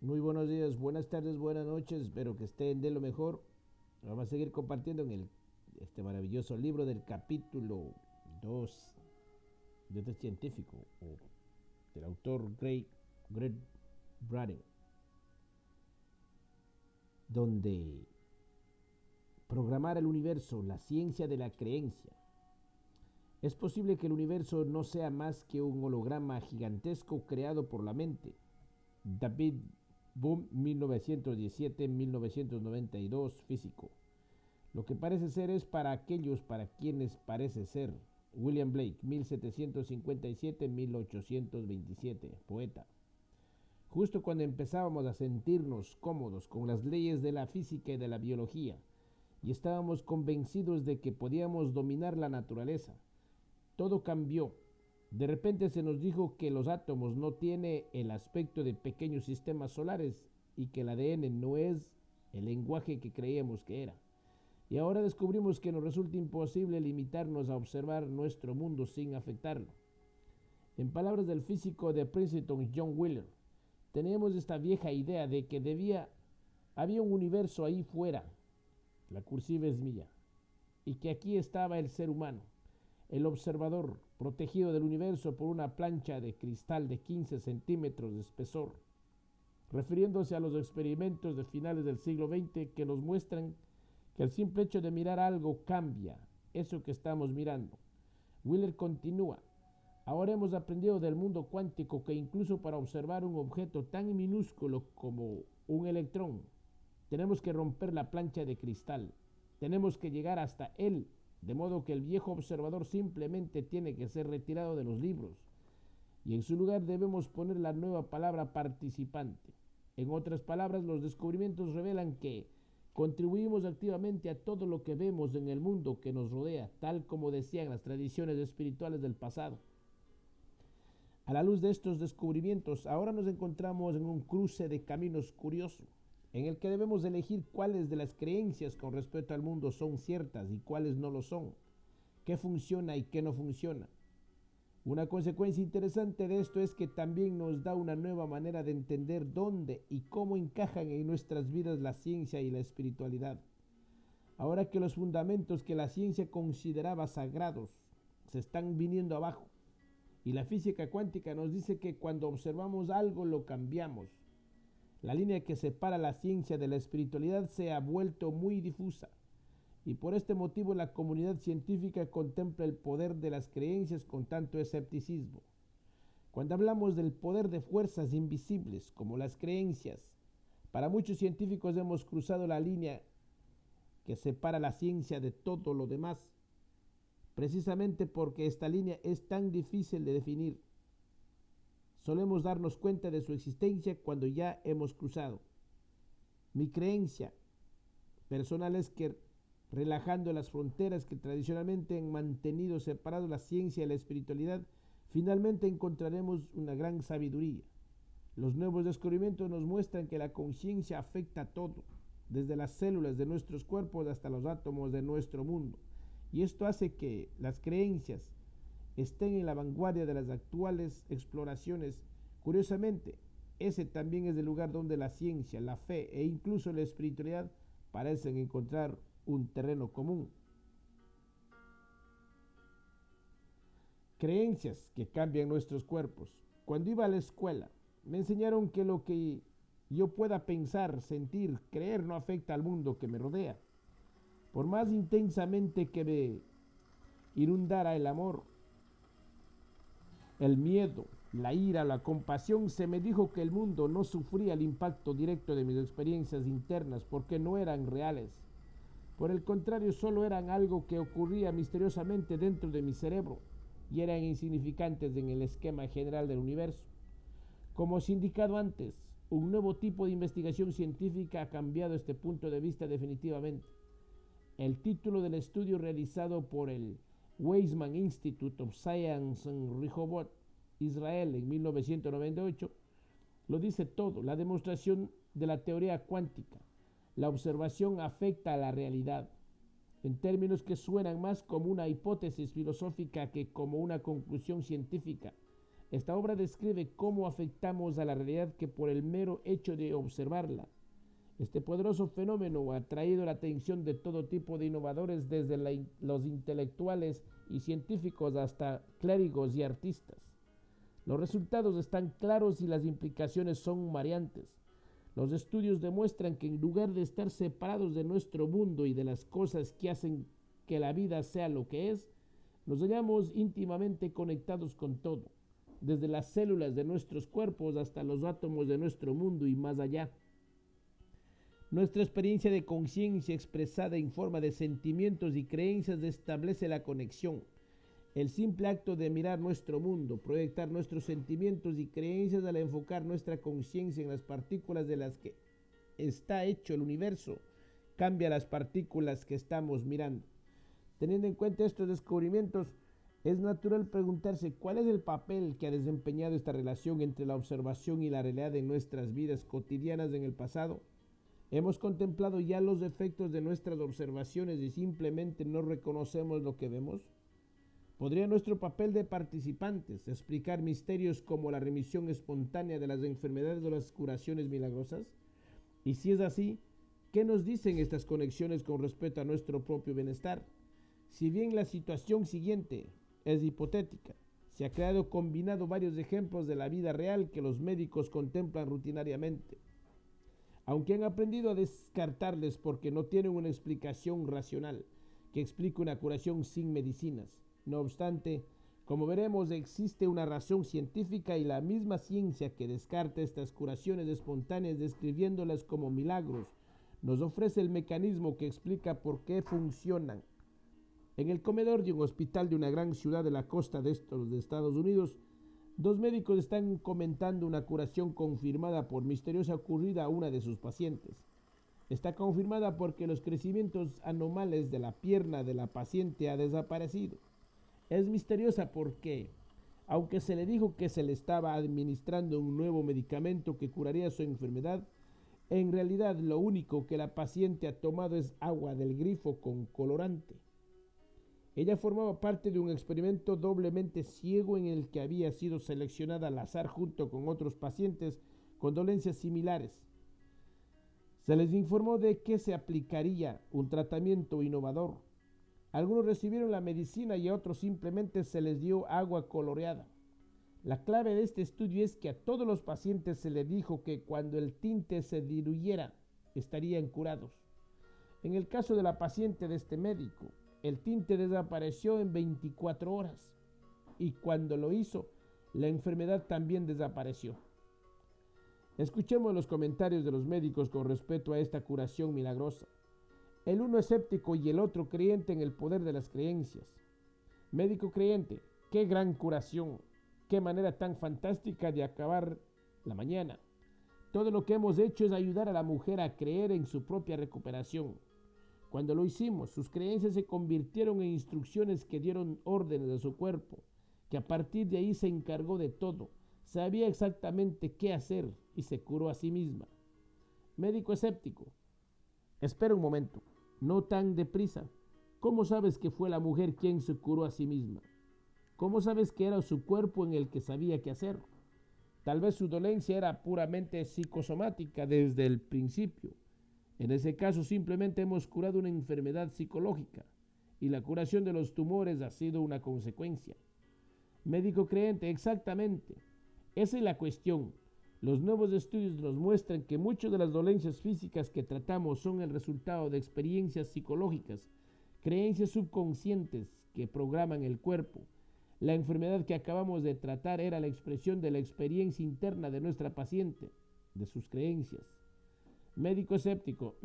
Muy buenos días, buenas tardes, buenas noches, espero que estén de lo mejor. Vamos a seguir compartiendo en este maravilloso libro del capítulo 2 de este científico, o del autor Greg Braden, donde programar el universo, la ciencia de la creencia. Es posible que el universo no sea más que un holograma gigantesco creado por la mente. David Bohm, 1917-1992, físico. Lo que parece ser es para aquellos para quienes parece ser. William Blake, 1757-1827, poeta. Justo cuando empezábamos a sentirnos cómodos con las leyes de la física y de la biología, y estábamos convencidos de que podíamos dominar la naturaleza, todo cambió. De repente se nos dijo que los átomos no tienen el aspecto de pequeños sistemas solares y que el ADN no es el lenguaje que creíamos que era. Y ahora descubrimos que nos resulta imposible limitarnos a observar nuestro mundo sin afectarlo. En palabras del físico de Princeton, John Wheeler, teníamos esta vieja idea de que había un universo ahí fuera, la cursiva es mía, y que aquí estaba el ser humano, el observador, protegido del universo por una plancha de cristal de 15 centímetros de espesor, refiriéndose a los experimentos de finales del siglo XX que nos muestran que el simple hecho de mirar algo cambia eso que estamos mirando. Wheeler continúa: ahora hemos aprendido del mundo cuántico que incluso para observar un objeto tan minúsculo como un electrón, tenemos que romper la plancha de cristal, tenemos que llegar hasta él, de modo que el viejo observador simplemente tiene que ser retirado de los libros, y en su lugar debemos poner la nueva palabra participante. En otras palabras, los descubrimientos revelan que contribuimos activamente a todo lo que vemos en el mundo que nos rodea, tal como decían las tradiciones espirituales del pasado. A la luz de estos descubrimientos, ahora nos encontramos en un cruce de caminos curioso, en el que debemos elegir cuáles de las creencias con respecto al mundo son ciertas y cuáles no lo son, qué funciona y qué no funciona. Una consecuencia interesante de esto es que también nos da una nueva manera de entender dónde y cómo encajan en nuestras vidas la ciencia y la espiritualidad. Ahora que los fundamentos que la ciencia consideraba sagrados se están viniendo abajo, y la física cuántica nos dice que cuando observamos algo lo cambiamos, la línea que separa la ciencia de la espiritualidad se ha vuelto muy difusa, y por este motivo la comunidad científica contempla el poder de las creencias con tanto escepticismo. Cuando hablamos del poder de fuerzas invisibles como las creencias, para muchos científicos hemos cruzado la línea que separa la ciencia de todo lo demás, precisamente porque esta línea es tan difícil de definir. Solemos darnos cuenta de su existencia cuando ya hemos cruzado. Mi creencia personal es que, relajando las fronteras que tradicionalmente han mantenido separadas la ciencia y la espiritualidad, finalmente encontraremos una gran sabiduría. Los nuevos descubrimientos nos muestran que la conciencia afecta a todo, desde las células de nuestros cuerpos hasta los átomos de nuestro mundo. Y esto hace que las creencias estén en la vanguardia de las actuales exploraciones. Curiosamente, ese también es el lugar donde la ciencia, la fe e incluso la espiritualidad parecen encontrar un terreno común. Creencias que cambian nuestros cuerpos. Cuando iba a la escuela, me enseñaron que lo que yo pueda pensar, sentir, creer no afecta al mundo que me rodea. Por más intensamente que me inundara el amor, el miedo, la ira, la compasión, se me dijo que el mundo no sufría el impacto directo de mis experiencias internas porque no eran reales. Por el contrario, solo eran algo que ocurría misteriosamente dentro de mi cerebro y eran insignificantes en el esquema general del universo. Como os he indicado antes, un nuevo tipo de investigación científica ha cambiado este punto de vista definitivamente. El título del estudio realizado por el Weizmann Institute of Science en Rehovot, Israel, en 1998, lo dice todo: la demostración de la teoría cuántica. La observación afecta a la realidad, en términos que suenan más como una hipótesis filosófica que como una conclusión científica. Esta obra describe cómo afectamos a la realidad que por el mero hecho de observarla. Este poderoso fenómeno ha traído la atención de todo tipo de innovadores, desde los intelectuales y científicos hasta clérigos y artistas. Los resultados están claros y las implicaciones son mareantes. Los estudios demuestran que en lugar de estar separados de nuestro mundo y de las cosas que hacen que la vida sea lo que es, nos hallamos íntimamente conectados con todo, desde las células de nuestros cuerpos hasta los átomos de nuestro mundo y más allá. Nuestra experiencia de conciencia expresada en forma de sentimientos y creencias establece la conexión. El simple acto de mirar nuestro mundo, proyectar nuestros sentimientos y creencias al enfocar nuestra conciencia en las partículas de las que está hecho el universo, cambia las partículas que estamos mirando. Teniendo en cuenta estos descubrimientos, es natural preguntarse cuál es el papel que ha desempeñado esta relación entre la observación y la realidad en nuestras vidas cotidianas en el pasado. Hemos contemplado ya los efectos de nuestras observaciones y simplemente no reconocemos lo que vemos. ¿Podría nuestro papel de participantes explicar misterios como la remisión espontánea de las enfermedades o las curaciones milagrosas? Y si es así, ¿qué nos dicen estas conexiones con respecto a nuestro propio bienestar? Si bien la situación siguiente es hipotética, se ha combinado varios ejemplos de la vida real que los médicos contemplan rutinariamente. Aunque han aprendido a descartarles porque no tienen una explicación racional que explique una curación sin medicinas. No obstante, como veremos, existe una razón científica y la misma ciencia que descarta estas curaciones espontáneas describiéndolas como milagros, nos ofrece el mecanismo que explica por qué funcionan. En el comedor de un hospital de una gran ciudad de la costa de Estados Unidos, dos médicos están comentando una curación confirmada por misteriosa ocurrida a una de sus pacientes. Está confirmada porque los crecimientos anormales de la pierna de la paciente ha desaparecido. Es misteriosa porque, aunque se le dijo que se le estaba administrando un nuevo medicamento que curaría su enfermedad, en realidad lo único que la paciente ha tomado es agua del grifo con colorante. Ella formaba parte de un experimento doblemente ciego en el que había sido seleccionada al azar junto con otros pacientes con dolencias similares. Se les informó de que se aplicaría un tratamiento innovador. Algunos recibieron la medicina y a otros simplemente se les dio agua coloreada. La clave de este estudio es que a todos los pacientes se les dijo que cuando el tinte se diluyera, estarían curados. En el caso de la paciente de este médico, el tinte desapareció en 24 horas y cuando lo hizo, la enfermedad también desapareció. Escuchemos los comentarios de los médicos con respecto a esta curación milagrosa. El uno escéptico y el otro creyente en el poder de las creencias. Médico creyente, qué gran curación, qué manera tan fantástica de acabar la mañana. Todo lo que hemos hecho es ayudar a la mujer a creer en su propia recuperación. Cuando lo hicimos, sus creencias se convirtieron en instrucciones que dieron órdenes a su cuerpo, que a partir de ahí se encargó de todo, sabía exactamente qué hacer y se curó a sí misma. Médico escéptico, espera un momento, no tan deprisa. ¿Cómo sabes que fue la mujer quien se curó a sí misma? ¿Cómo sabes que era su cuerpo en el que sabía qué hacer? Tal vez su dolencia era puramente psicosomática desde el principio. En ese caso simplemente hemos curado una enfermedad psicológica y la curación de los tumores ha sido una consecuencia. Médico creyente, exactamente. Esa es la cuestión. Los nuevos estudios nos muestran que muchas de las dolencias físicas que tratamos son el resultado de experiencias psicológicas, creencias subconscientes que programan el cuerpo. La enfermedad que acabamos de tratar era la expresión de la experiencia interna de nuestra paciente, de sus creencias. Médico escéptico,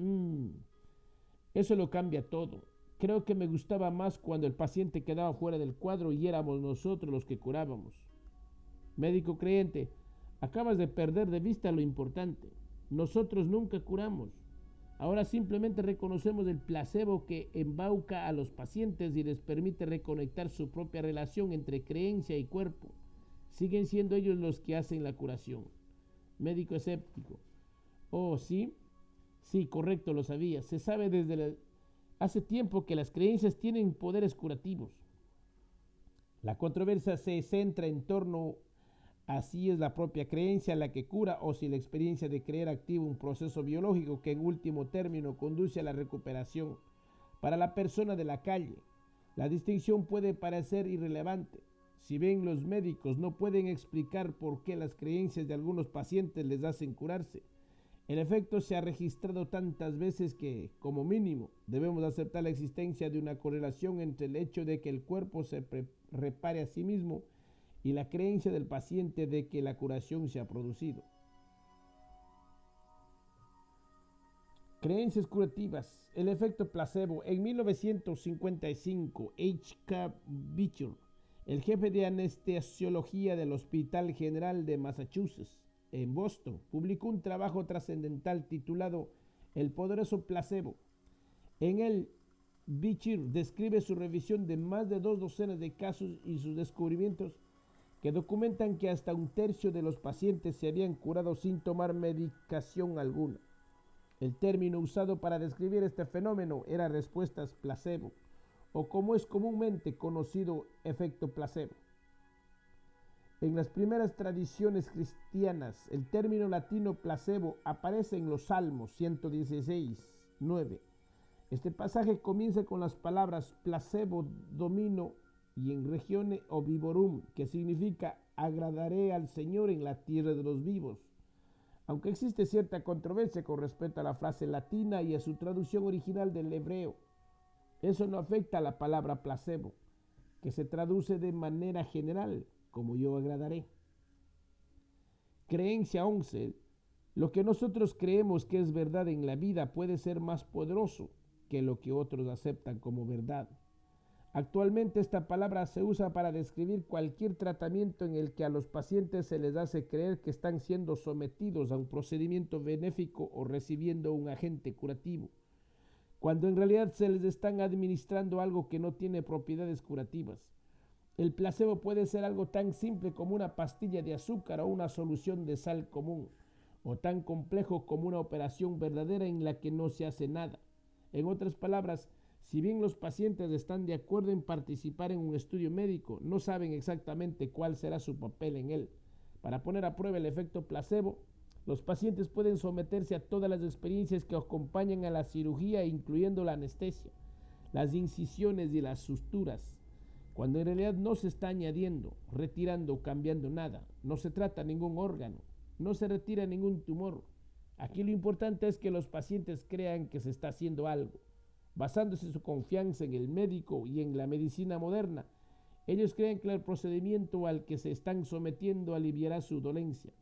eso lo cambia todo. Creo que me gustaba más cuando el paciente quedaba fuera del cuadro y éramos nosotros los que curábamos. Médico creyente, acabas de perder de vista lo importante. Nosotros nunca curamos. Ahora simplemente reconocemos el placebo que embauca a los pacientes y les permite reconectar su propia relación entre creencia y cuerpo. Siguen siendo ellos los que hacen la curación. Médico escéptico. Oh, ¿sí? Sí, correcto, lo sabía. Se sabe desde hace tiempo que las creencias tienen poderes curativos. La controversia se centra en torno Así es la propia creencia la que cura, o si la experiencia de creer activa un proceso biológico que en último término conduce a la recuperación. Para la persona de la calle, la distinción puede parecer irrelevante. Si bien los médicos no pueden explicar por qué las creencias de algunos pacientes les hacen curarse, el efecto se ha registrado tantas veces que, como mínimo, debemos aceptar la existencia de una correlación entre el hecho de que el cuerpo se repare a sí mismo y la creencia del paciente de que la curación se ha producido. Creencias curativas. El efecto placebo. En 1955, H.K. Beecher, el jefe de anestesiología del Hospital General de Massachusetts, en Boston, publicó un trabajo trascendental titulado El poderoso placebo. En él, Beecher describe su revisión de más de 2 docenas de casos y sus descubrimientos que documentan que hasta un tercio de los pacientes se habían curado sin tomar medicación alguna. El término usado para describir este fenómeno era respuestas placebo, o como es comúnmente conocido, efecto placebo. En las primeras tradiciones cristianas, el término latino placebo aparece en los Salmos 116:9. Este pasaje comienza con las palabras placebo domino y en regione ovivorum, que significa agradaré al Señor en la tierra de los vivos. Aunque existe cierta controversia con respecto a la frase latina y a su traducción original del hebreo, eso no afecta a la palabra placebo, que se traduce de manera general como yo agradaré. Creencia 11. Lo que nosotros creemos que es verdad en la vida puede ser más poderoso que lo que otros aceptan como verdad. Actualmente esta palabra se usa para describir cualquier tratamiento en el que a los pacientes se les hace creer que están siendo sometidos a un procedimiento benéfico o recibiendo un agente curativo, cuando en realidad se les están administrando algo que no tiene propiedades curativas. El placebo puede ser algo tan simple como una pastilla de azúcar o una solución de sal común, o tan complejo como una operación verdadera en la que no se hace nada. En otras palabras, si bien los pacientes están de acuerdo en participar en un estudio médico, no saben exactamente cuál será su papel en él. Para poner a prueba el efecto placebo, los pacientes pueden someterse a todas las experiencias que acompañan a la cirugía, incluyendo la anestesia, las incisiones y las suturas, cuando en realidad no se está añadiendo, retirando o cambiando nada. No se trata ningún órgano, no se retira ningún tumor. Aquí lo importante es que los pacientes crean que se está haciendo algo. Basándose en su confianza en el médico y en la medicina moderna, ellos creen que el procedimiento al que se están sometiendo aliviará su dolencia.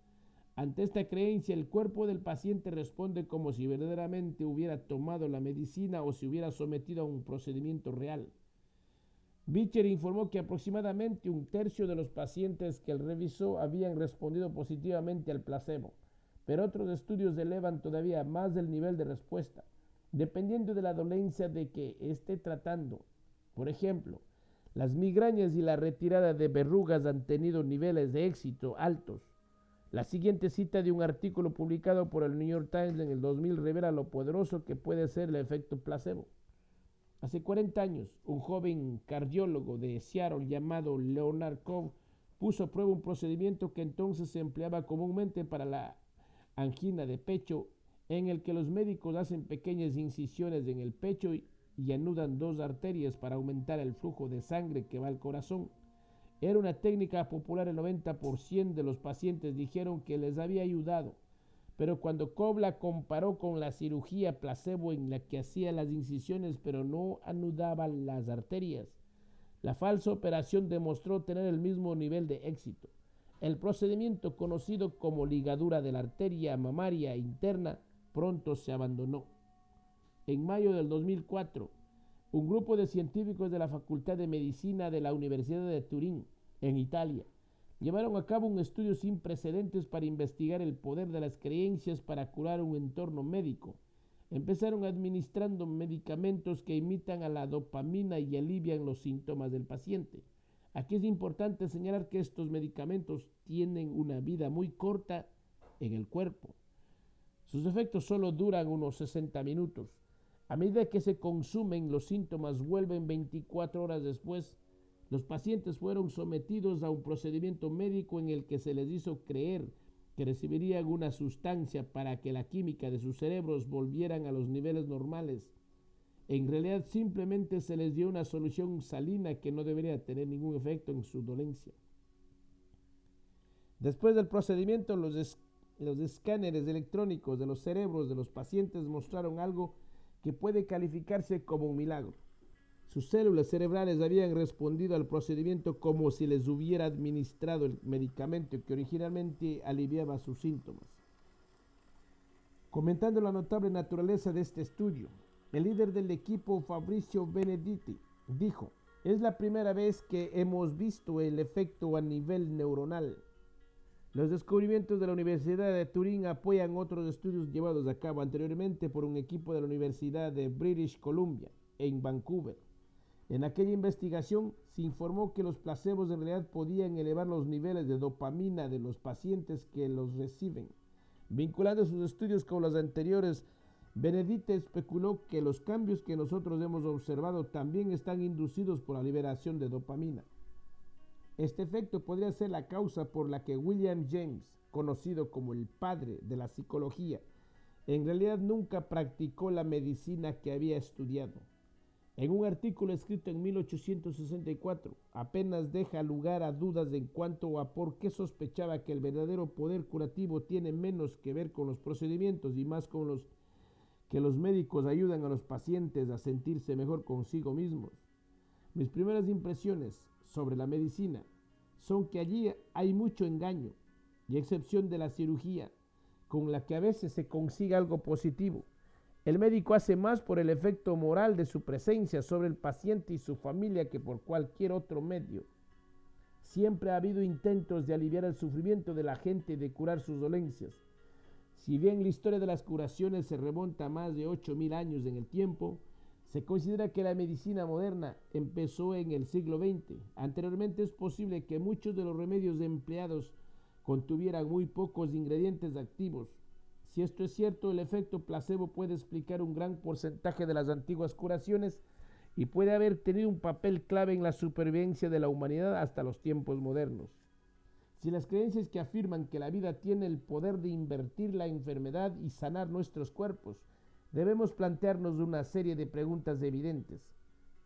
Ante esta creencia, el cuerpo del paciente responde como si verdaderamente hubiera tomado la medicina o se hubiera sometido a un procedimiento real. Beecher informó que aproximadamente un tercio de los pacientes que él revisó habían respondido positivamente al placebo, pero otros estudios elevan todavía más el nivel de respuesta, dependiendo de la dolencia de que esté tratando. Por ejemplo, las migrañas y la retirada de verrugas han tenido niveles de éxito altos. La siguiente cita de un artículo publicado por el New York Times en el 2000 revela lo poderoso que puede ser el efecto placebo. Hace 40 años, un joven cardiólogo de Seattle llamado Leonard Cohen puso a prueba un procedimiento que entonces se empleaba comúnmente para la angina de pecho, en el que los médicos hacen pequeñas incisiones en el pecho y anudan 2 arterias para aumentar el flujo de sangre que va al corazón. Era una técnica popular. El 90% de los pacientes dijeron que les había ayudado, pero cuando Cobb la comparó con la cirugía placebo en la que hacía las incisiones pero no anudaba las arterias, la falsa operación demostró tener el mismo nivel de éxito. El procedimiento, conocido como ligadura de la arteria mamaria interna, pronto se abandonó. En mayo del 2004, un grupo de científicos de la Facultad de Medicina de la Universidad de Turín, en Italia, llevaron a cabo un estudio sin precedentes para investigar el poder de las creencias para curar un entorno médico. Empezaron administrando medicamentos que imitan a la dopamina y alivian los síntomas del paciente. Aquí es importante señalar que estos medicamentos tienen una vida muy corta en el cuerpo. Sus efectos solo duran unos 60 minutos. A medida que se consumen, los síntomas vuelven 24 horas después. Los pacientes fueron sometidos a un procedimiento médico en el que se les hizo creer que recibirían una sustancia para que la química de sus cerebros volvieran a los niveles normales. En realidad simplemente se les dio una solución salina que no debería tener ningún efecto en su dolencia. Después del procedimiento, los escáneres electrónicos de los cerebros de los pacientes mostraron algo que puede calificarse como un milagro. Sus células cerebrales habían respondido al procedimiento como si les hubiera administrado el medicamento que originalmente aliviaba sus síntomas. Comentando la notable naturaleza de este estudio, el líder del equipo, Fabrizio Benedetti, dijo: "Es la primera vez que hemos visto el efecto a nivel neuronal. Los descubrimientos de la Universidad de Turín apoyan otros estudios llevados a cabo anteriormente por un equipo de la Universidad de British Columbia, en Vancouver. En aquella investigación se informó que los placebos en realidad podían elevar los niveles de dopamina de los pacientes que los reciben. Vinculando sus estudios con los anteriores, Benedetti especuló que los cambios que nosotros hemos observado también están inducidos por la liberación de dopamina. Este efecto podría ser la causa por la que William James, conocido como el padre de la psicología, en realidad nunca practicó la medicina que había estudiado. En un artículo escrito en 1864, apenas deja lugar a dudas en cuanto a por qué sospechaba que el verdadero poder curativo tiene menos que ver con los procedimientos y más con los que los médicos ayudan a los pacientes a sentirse mejor consigo mismos. Mis primeras impresiones sobre la medicina son que allí hay mucho engaño, y a excepción de la cirugía, con la que a veces se consigue algo positivo. El médico hace más por el efecto moral de su presencia sobre el paciente y su familia que por cualquier otro medio. Siempre ha habido intentos de aliviar el sufrimiento de la gente y de curar sus dolencias. Si bien la historia de las curaciones se remonta a más de 8.000 años en el tiempo, se considera que la medicina moderna empezó en el siglo XX. Anteriormente es posible que muchos de los remedios empleados contuvieran muy pocos ingredientes activos. Si esto es cierto, el efecto placebo puede explicar un gran porcentaje de las antiguas curaciones y puede haber tenido un papel clave en la supervivencia de la humanidad hasta los tiempos modernos. Si las creencias que afirman que la vida tiene el poder de invertir la enfermedad y sanar nuestros cuerpos, debemos plantearnos una serie de preguntas evidentes.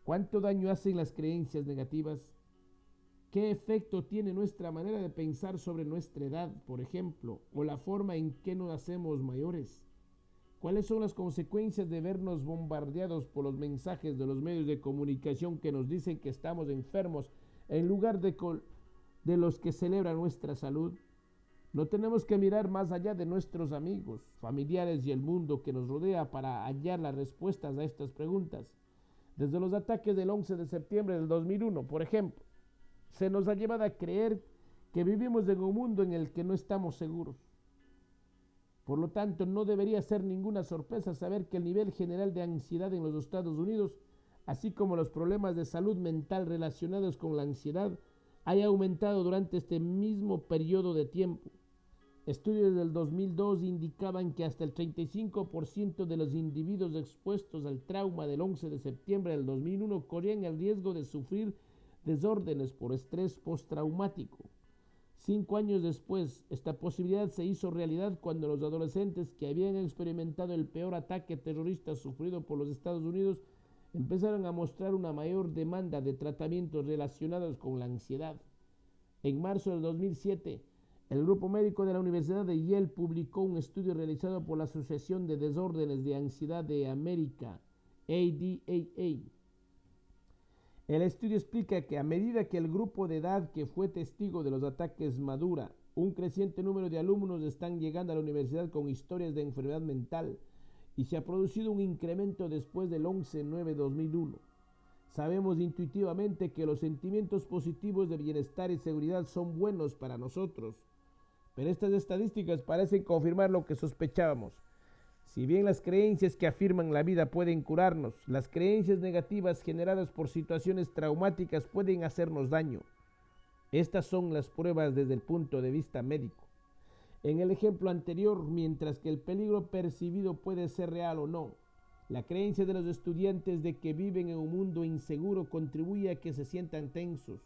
¿Cuánto daño hacen las creencias negativas? ¿Qué efecto tiene nuestra manera de pensar sobre nuestra edad, por ejemplo, o la forma en que nos hacemos mayores? ¿Cuáles son las consecuencias de vernos bombardeados por los mensajes de los medios de comunicación que nos dicen que estamos enfermos en lugar de los que celebran nuestra salud? No tenemos que mirar más allá de nuestros amigos, familiares y el mundo que nos rodea para hallar las respuestas a estas preguntas. Desde los ataques del 11 de septiembre del 2001, por ejemplo, se nos ha llevado a creer que vivimos en un mundo en el que no estamos seguros. Por lo tanto, no debería ser ninguna sorpresa saber que el nivel general de ansiedad en los Estados Unidos, así como los problemas de salud mental relacionados con la ansiedad, haya aumentado durante este mismo periodo de tiempo. Estudios del 2002 indicaban que hasta el 35% de los individuos expuestos al trauma del 11 de septiembre del 2001 corrían el riesgo de sufrir desórdenes por estrés postraumático. 5 años después, esta posibilidad se hizo realidad cuando los adolescentes que habían experimentado el peor ataque terrorista sufrido por los Estados Unidos empezaron a mostrar una mayor demanda de tratamientos relacionados con la ansiedad. En marzo del 2007, el grupo médico de la Universidad de Yale publicó un estudio realizado por la Asociación de Desórdenes de Ansiedad de América, ADAA. El estudio explica que a medida que el grupo de edad que fue testigo de los ataques madura, un creciente número de alumnos están llegando a la universidad con historias de enfermedad mental y se ha producido un incremento después del 11/9/2001. Sabemos intuitivamente que los sentimientos positivos de bienestar y seguridad son buenos para nosotros, pero estas estadísticas parecen confirmar lo que sospechábamos. Si bien las creencias que afirman la vida pueden curarnos, las creencias negativas generadas por situaciones traumáticas pueden hacernos daño. Estas son las pruebas desde el punto de vista médico. En el ejemplo anterior, mientras que el peligro percibido puede ser real o no, La creencia de los estudiantes de que viven en un mundo inseguro contribuye a que se sientan tensos.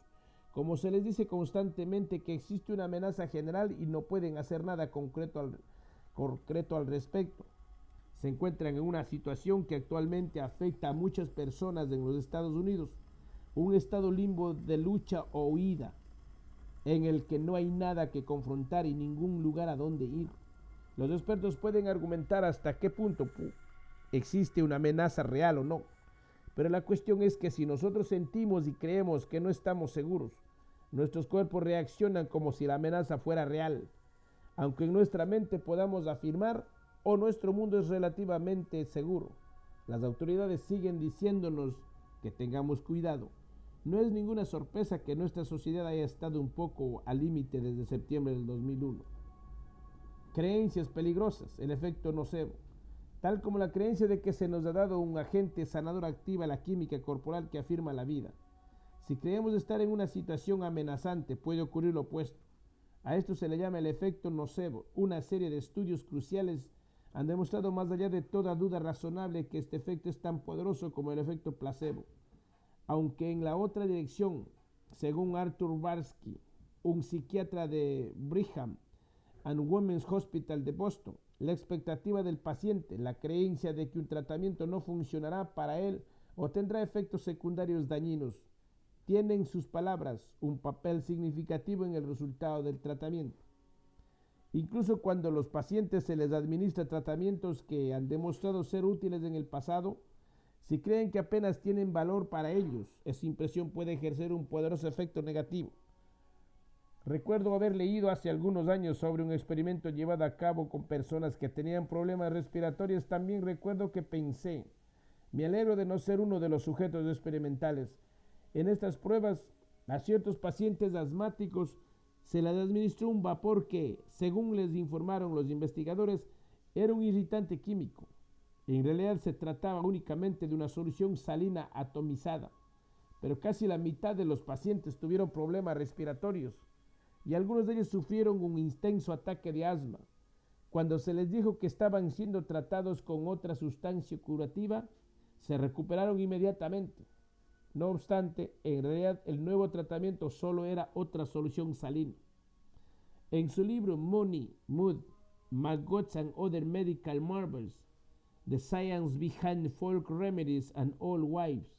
Como se les dice constantemente que existe una amenaza general y no pueden hacer nada concreto al respecto. Se encuentran en una situación que actualmente afecta a muchas personas en los Estados Unidos, un estado limbo de lucha o huida, en el que no hay nada que confrontar y ningún lugar a donde ir. Los expertos pueden argumentar hasta qué punto existe una amenaza real o no, pero la cuestión es que si nosotros sentimos y creemos que no estamos seguros, nuestros cuerpos reaccionan como si la amenaza fuera real, aunque en nuestra mente podamos afirmar o nuestro mundo es relativamente seguro. Las autoridades siguen diciéndonos que tengamos cuidado. No es ninguna sorpresa que nuestra sociedad haya estado un poco al límite desde septiembre del 2001. Creencias peligrosas, el efecto nocebo. Tal como la creencia de que se nos ha dado un agente sanador activa la química corporal que afirma la vida. Si creemos estar en una situación amenazante, puede ocurrir lo opuesto. A esto se le llama el efecto nocebo. Una serie de estudios cruciales han demostrado más allá de toda duda razonable que este efecto es tan poderoso como el efecto placebo. Aunque en la otra dirección, según Arthur Barsky, un psiquiatra de Brigham and Women's Hospital de Boston, la expectativa del paciente, la creencia de que un tratamiento no funcionará para él o tendrá efectos secundarios dañinos, tiene en sus palabras un papel significativo en el resultado del tratamiento. Incluso cuando a los pacientes se les administra tratamientos que han demostrado ser útiles en el pasado, si creen que apenas tienen valor para ellos, esa impresión puede ejercer un poderoso efecto negativo. Recuerdo haber leído hace algunos años sobre un experimento llevado a cabo con personas que tenían problemas respiratorios. También recuerdo que pensé, me alegro de no ser uno de los sujetos experimentales. En estas pruebas, a ciertos pacientes asmáticos se les administró un vapor que, según les informaron los investigadores, era un irritante químico. En realidad se trataba únicamente de una solución salina atomizada, pero casi la mitad de los pacientes tuvieron problemas respiratorios y algunos de ellos sufrieron un intenso ataque de asma. Cuando se les dijo que estaban siendo tratados con otra sustancia curativa, se recuperaron inmediatamente. No obstante, en realidad el nuevo tratamiento solo era otra solución salina. En su libro Money, Mood, Maggots and Other Medical Marvels, The Science Behind Folk Remedies and Old Wives'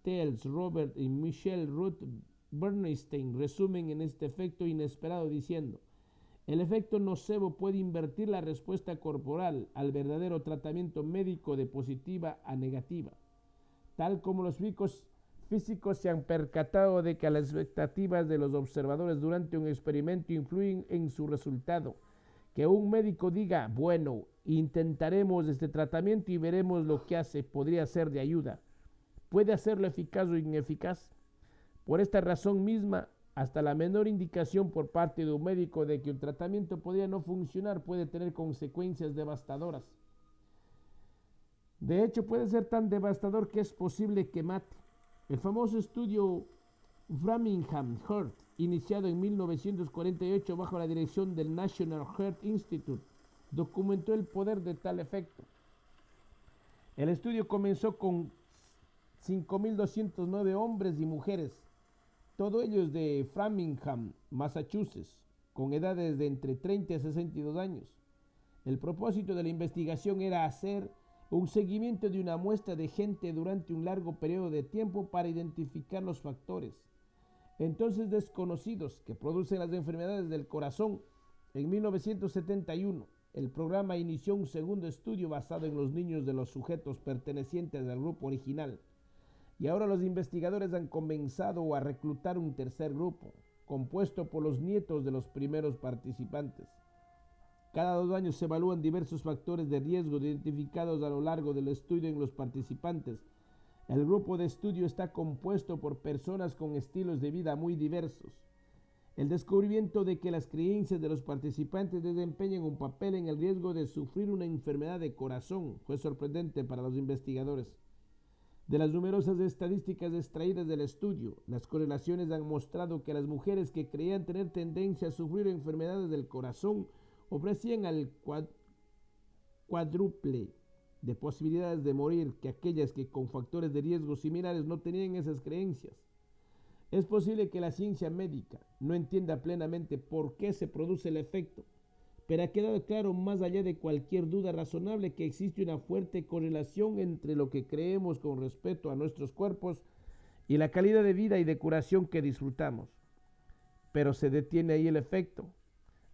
Tales, Robert y Michelle Ruth Bernstein resumen en este efecto inesperado diciendo: el efecto nocebo puede invertir la respuesta corporal al verdadero tratamiento médico de positiva a negativa, tal como los físicos se han percatado de que las expectativas de los observadores durante un experimento influyen en su resultado. Que un médico diga, bueno, intentaremos este tratamiento y veremos lo que hace, podría ser de ayuda. ¿Puede hacerlo eficaz o ineficaz? Por esta razón misma, hasta la menor indicación por parte de un médico de que un tratamiento podría no funcionar puede tener consecuencias devastadoras. De hecho, puede ser tan devastador que es posible que mate. El famoso estudio Framingham Heart, iniciado en 1948 bajo la dirección del National Heart Institute, documentó el poder de tal efecto. El estudio comenzó con 5.209 hombres y mujeres, todos ellos de Framingham, Massachusetts, con edades de entre 30 y 62 años. El propósito de la investigación era hacer un seguimiento de una muestra de gente durante un largo periodo de tiempo para identificar los factores entonces desconocidos que producen las enfermedades del corazón. En 1971, el programa inició un segundo estudio basado en los niños de los sujetos pertenecientes al grupo original. Y ahora los investigadores han comenzado a reclutar un tercer grupo, compuesto por los nietos de los primeros participantes. Cada 2 años se evalúan diversos factores de riesgo identificados a lo largo del estudio en los participantes. El grupo de estudio está compuesto por personas con estilos de vida muy diversos. El descubrimiento de que las creencias de los participantes desempeñan un papel en el riesgo de sufrir una enfermedad de corazón fue sorprendente para los investigadores. De las numerosas estadísticas extraídas del estudio, las correlaciones han mostrado que las mujeres que creían tener tendencia a sufrir enfermedades del corazón ofrecían al cuádruple de posibilidades de morir que aquellas que con factores de riesgo similares no tenían esas creencias. Es posible que la ciencia médica no entienda plenamente por qué se produce el efecto, pero ha quedado claro más allá de cualquier duda razonable que existe una fuerte correlación entre lo que creemos con respecto a nuestros cuerpos y la calidad de vida y de curación que disfrutamos. Pero se detiene ahí el efecto.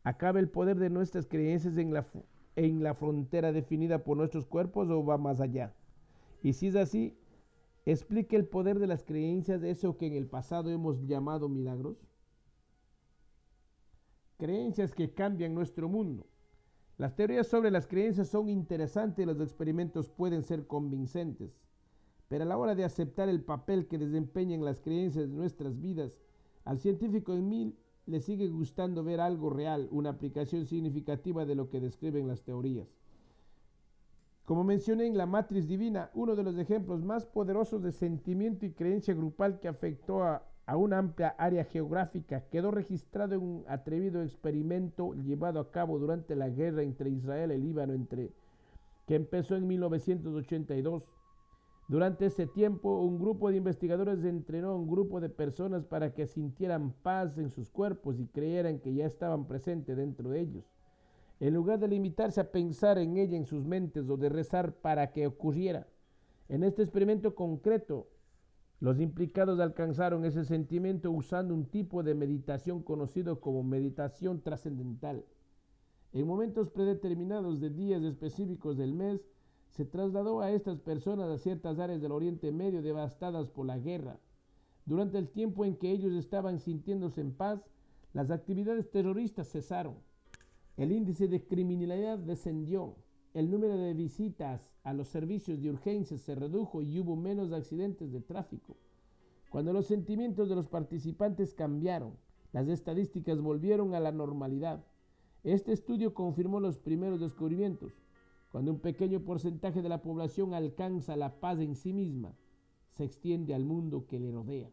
¿Acaba el poder de nuestras creencias en la frontera definida por nuestros cuerpos o va más allá? Y si es así, ¿explica el poder de las creencias de eso que en el pasado hemos llamado milagros? Creencias que cambian nuestro mundo. Las teorías sobre las creencias son interesantes y los experimentos pueden ser convincentes, pero a la hora de aceptar el papel que desempeñan las creencias en nuestras vidas, al científico en mí le sigue gustando ver algo real, una aplicación significativa de lo que describen las teorías. Como mencioné en la matriz divina, uno de los ejemplos más poderosos de sentimiento y creencia grupal que afectó a una amplia área geográfica quedó registrado en un atrevido experimento llevado a cabo durante la guerra entre Israel y Líbano, que empezó en 1982. Durante ese tiempo, un grupo de investigadores entrenó a un grupo de personas para que sintieran paz en sus cuerpos y creyeran que ya estaban presentes dentro de ellos. En lugar de limitarse a pensar en ella en sus mentes o de rezar para que ocurriera. En este experimento concreto, los implicados alcanzaron ese sentimiento usando un tipo de meditación conocido como meditación trascendental. En momentos predeterminados de días específicos del mes, se trasladó a estas personas a ciertas áreas del Oriente Medio devastadas por la guerra. Durante el tiempo en que ellos estaban sintiéndose en paz, las actividades terroristas cesaron. El índice de criminalidad descendió. El número de visitas a los servicios de urgencias se redujo y hubo menos accidentes de tráfico. Cuando los sentimientos de los participantes cambiaron, las estadísticas volvieron a la normalidad. Este estudio confirmó los primeros descubrimientos. Cuando un pequeño porcentaje de la población alcanza la paz en sí misma, se extiende al mundo que le rodea.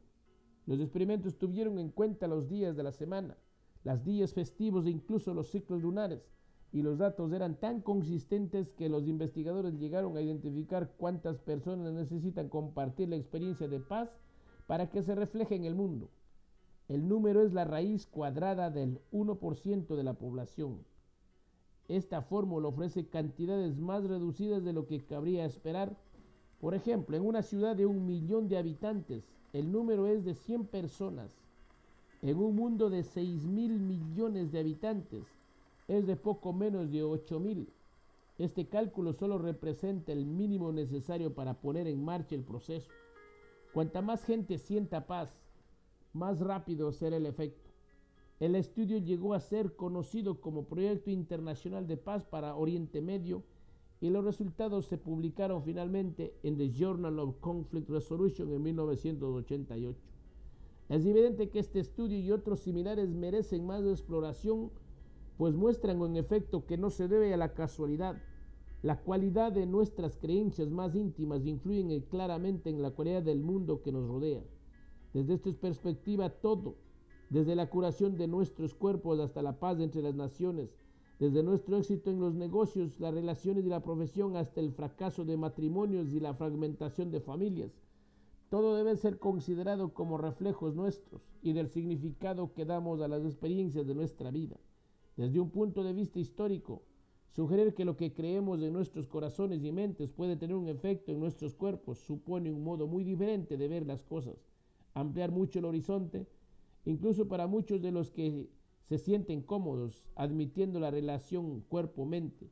Los experimentos tuvieron en cuenta los días de la semana, los días festivos e incluso los ciclos lunares, y los datos eran tan consistentes que los investigadores llegaron a identificar cuántas personas necesitan compartir la experiencia de paz para que se refleje en el mundo. El número es la raíz cuadrada del 1% de la población. Esta fórmula ofrece cantidades más reducidas de lo que cabría esperar. Por ejemplo, en una ciudad de 1 millón de habitantes, el número es de 100 personas. En un mundo de 6.000 millones de habitantes, es de poco menos de 8.000. Este cálculo solo representa el mínimo necesario para poner en marcha el proceso. Cuanta más gente sienta paz, más rápido será el efecto. El estudio llegó a ser conocido como Proyecto Internacional de Paz para Oriente Medio y los resultados se publicaron finalmente en The Journal of Conflict Resolution en 1988. Es evidente que este estudio y otros similares merecen más exploración, pues muestran en efecto que no se debe a la casualidad. La cualidad de nuestras creencias más íntimas influyen claramente en la cualidad del mundo que nos rodea. Desde esta perspectiva, todo, desde la curación de nuestros cuerpos hasta la paz entre las naciones, desde nuestro éxito en los negocios, las relaciones y la profesión hasta el fracaso de matrimonios y la fragmentación de familias, todo debe ser considerado como reflejos nuestros y del significado que damos a las experiencias de nuestra vida. Desde un punto de vista histórico, sugerir que lo que creemos en nuestros corazones y mentes puede tener un efecto en nuestros cuerpos supone un modo muy diferente de ver las cosas, ampliar mucho el horizonte, incluso para muchos de los que se sienten cómodos admitiendo la relación cuerpo-mente.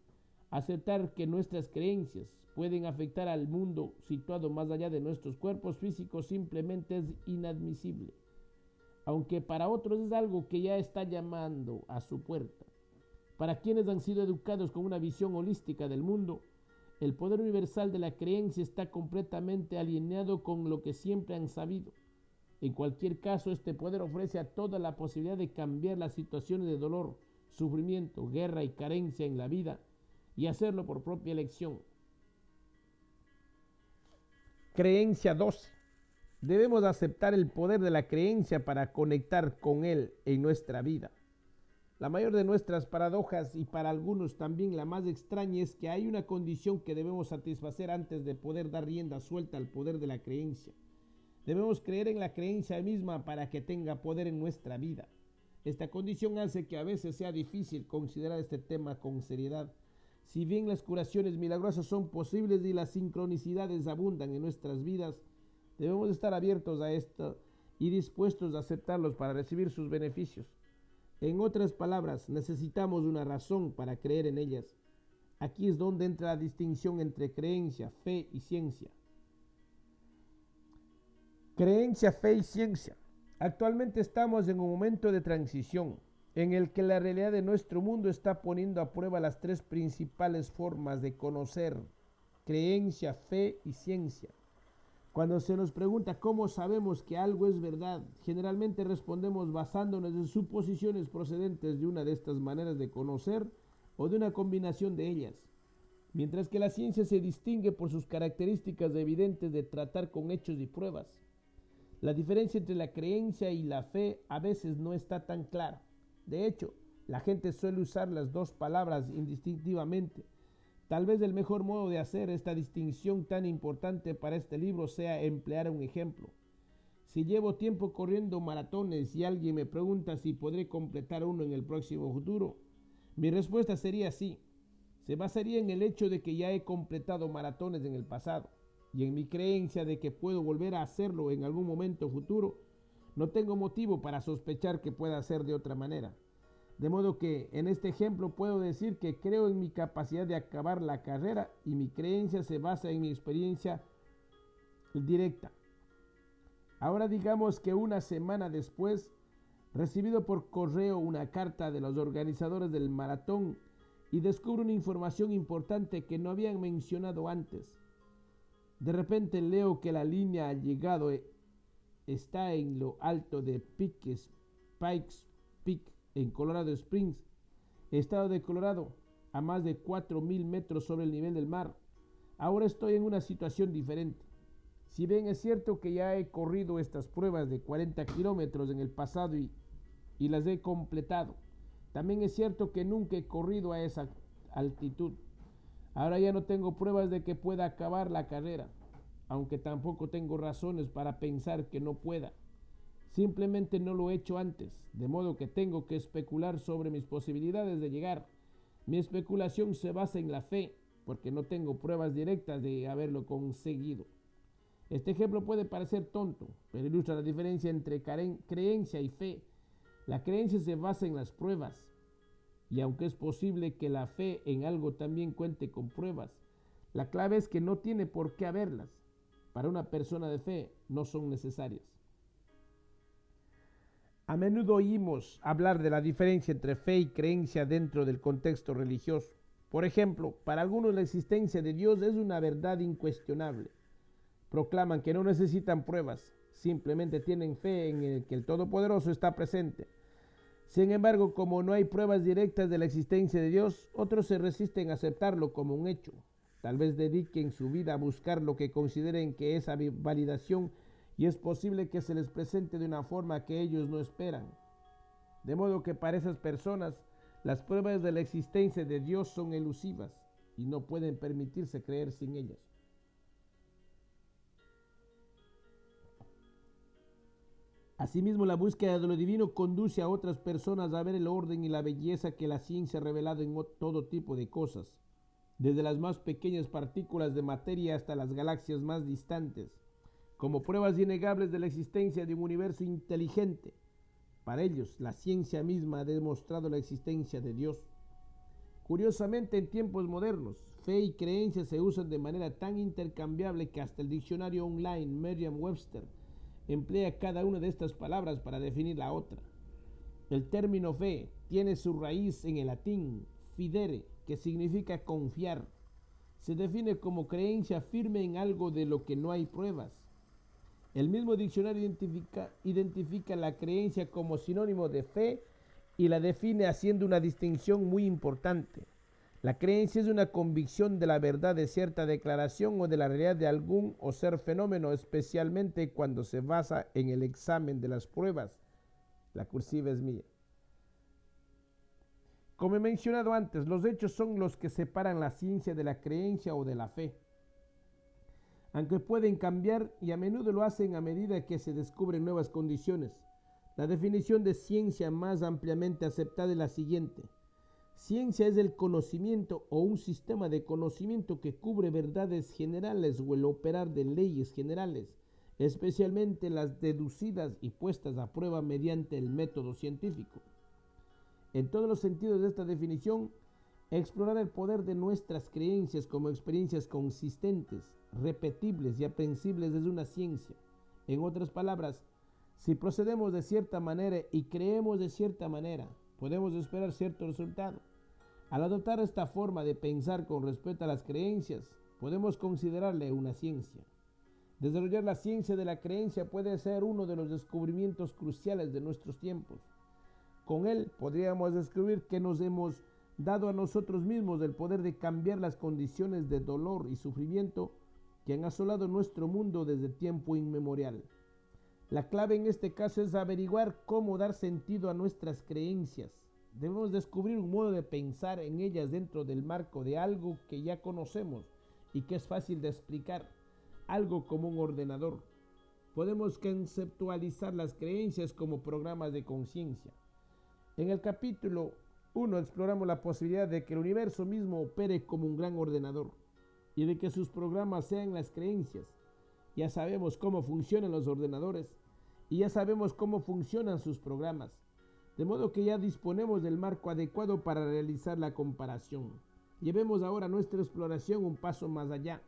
Aceptar que nuestras creencias pueden afectar al mundo situado más allá de nuestros cuerpos físicos simplemente es inadmisible, aunque para otros es algo que ya está llamando a su puerta. Para quienes han sido educados con una visión holística del mundo, el poder universal de la creencia está completamente alineado con lo que siempre han sabido. En cualquier caso, este poder ofrece a toda la posibilidad de cambiar las situaciones de dolor, sufrimiento, guerra y carencia en la vida y hacerlo por propia elección. Creencia 12. Debemos aceptar el poder de la creencia para conectar con él en nuestra vida. La mayor de nuestras paradojas, y para algunos también la más extraña, es que hay una condición que debemos satisfacer antes de poder dar rienda suelta al poder de la creencia. Debemos creer en la creencia misma para que tenga poder en nuestra vida. Esta condición hace que a veces sea difícil considerar este tema con seriedad. Si bien las curaciones milagrosas son posibles y las sincronicidades abundan en nuestras vidas, debemos estar abiertos a esto y dispuestos a aceptarlos para recibir sus beneficios. En otras palabras, necesitamos una razón para creer en ellas. Aquí es donde entra la distinción entre creencia, fe y ciencia. Creencia, fe y ciencia. Actualmente estamos en un momento de transición en el que la realidad de nuestro mundo está poniendo a prueba las tres principales formas de conocer: creencia, fe y ciencia. Cuando se nos pregunta cómo sabemos que algo es verdad, generalmente respondemos basándonos en suposiciones procedentes de una de estas maneras de conocer o de una combinación de ellas, mientras que la ciencia se distingue por sus características evidentes de tratar con hechos y pruebas. La diferencia entre la creencia y la fe a veces no está tan clara. De hecho, la gente suele usar las dos palabras indistintivamente. Tal vez el mejor modo de hacer esta distinción tan importante para este libro sea emplear un ejemplo. Si llevo tiempo corriendo maratones y alguien me pregunta si podré completar uno en el próximo futuro, mi respuesta sería sí. Se basaría en el hecho de que ya he completado maratones en el pasado y en mi creencia de que puedo volver a hacerlo en algún momento futuro. No tengo motivo para sospechar que pueda ser de otra manera. De modo que en este ejemplo puedo decir que creo en mi capacidad de acabar la carrera y mi creencia se basa en mi experiencia directa. Ahora digamos que una semana después, recibido por correo una carta de los organizadores del maratón y descubro una información importante que no habían mencionado antes. De repente leo que la línea al llegado está en lo alto de Pikes Peak en Colorado Springs, estado de Colorado, a más de 4,000 metros sobre el nivel del mar. Ahora estoy en una situación diferente. Si bien es cierto que ya he corrido estas pruebas de 40 kilómetros en el pasado y las he completado, también es cierto que nunca he corrido a esa altitud. Ahora ya no tengo pruebas de que pueda acabar la carrera, aunque tampoco tengo razones para pensar que no pueda. Simplemente no lo he hecho antes, de modo que tengo que especular sobre mis posibilidades de llegar. Mi especulación se basa en la fe, porque no tengo pruebas directas de haberlo conseguido. Este ejemplo puede parecer tonto, pero ilustra la diferencia entre creencia y fe. La creencia se basa en las pruebas, y aunque es posible que la fe en algo también cuente con pruebas, la clave es que no tiene por qué haberlas. Para una persona de fe no son necesarias. A menudo oímos hablar de la diferencia entre fe y creencia dentro del contexto religioso. Por ejemplo, para algunos la existencia de Dios es una verdad incuestionable. Proclaman que no necesitan pruebas, simplemente tienen fe en el que el Todopoderoso está presente. Sin embargo, como no hay pruebas directas de la existencia de Dios, otros se resisten a aceptarlo como un hecho. Tal vez dediquen su vida a buscar lo que consideren que es validación, y es posible que se les presente de una forma que ellos no esperan. De modo que para esas personas, las pruebas de la existencia de Dios son elusivas y no pueden permitirse creer sin ellas. Asimismo, la búsqueda de lo divino conduce a otras personas a ver el orden y la belleza que la ciencia ha revelado en todo tipo de cosas, desde las más pequeñas partículas de materia hasta las galaxias más distantes, como pruebas innegables de la existencia de un universo inteligente. Para ellos, la ciencia misma ha demostrado la existencia de Dios. Curiosamente, en tiempos modernos, fe y creencia se usan de manera tan intercambiable que hasta el diccionario online Merriam-Webster emplea cada una de estas palabras para definir la otra. El término fe tiene su raíz en el latín fidere, que significa confiar. Se define como creencia firme en algo de lo que no hay pruebas. El mismo diccionario identifica la creencia como sinónimo de fe y la define haciendo una distinción muy importante. La creencia es una convicción de la verdad de cierta declaración o de la realidad de algún o ser fenómeno, especialmente cuando se basa en el examen de las pruebas. La cursiva es mía. Como he mencionado antes, los hechos son los que separan la ciencia de la creencia o de la fe. Aunque pueden cambiar y a menudo lo hacen a medida que se descubren nuevas condiciones. La definición de ciencia más ampliamente aceptada es la siguiente. Ciencia es el conocimiento o un sistema de conocimiento que cubre verdades generales o el operar de leyes generales, especialmente las deducidas y puestas a prueba mediante el método científico. En todos los sentidos de esta definición, explorar el poder de nuestras creencias como experiencias consistentes, repetibles y aprehensibles es una ciencia. En otras palabras, si procedemos de cierta manera y creemos de cierta manera, podemos esperar cierto resultado. Al adoptar esta forma de pensar con respecto a las creencias, podemos considerarle una ciencia. Desarrollar la ciencia de la creencia puede ser uno de los descubrimientos cruciales de nuestros tiempos. Con él podríamos descubrir que nos hemos dado a nosotros mismos el poder de cambiar las condiciones de dolor y sufrimiento que han asolado nuestro mundo desde tiempo inmemorial. La clave en este caso es averiguar cómo dar sentido a nuestras creencias. Debemos descubrir un modo de pensar en ellas dentro del marco de algo que ya conocemos y que es fácil de explicar, algo como un ordenador. Podemos conceptualizar las creencias como programas de conciencia. En el capítulo 1 exploramos la posibilidad de que el universo mismo opere como un gran ordenador y de que sus programas sean las creencias. Ya sabemos cómo funcionan los ordenadores y ya sabemos cómo funcionan sus programas, de modo que ya disponemos del marco adecuado para realizar la comparación. Llevemos ahora nuestra exploración un paso más allá,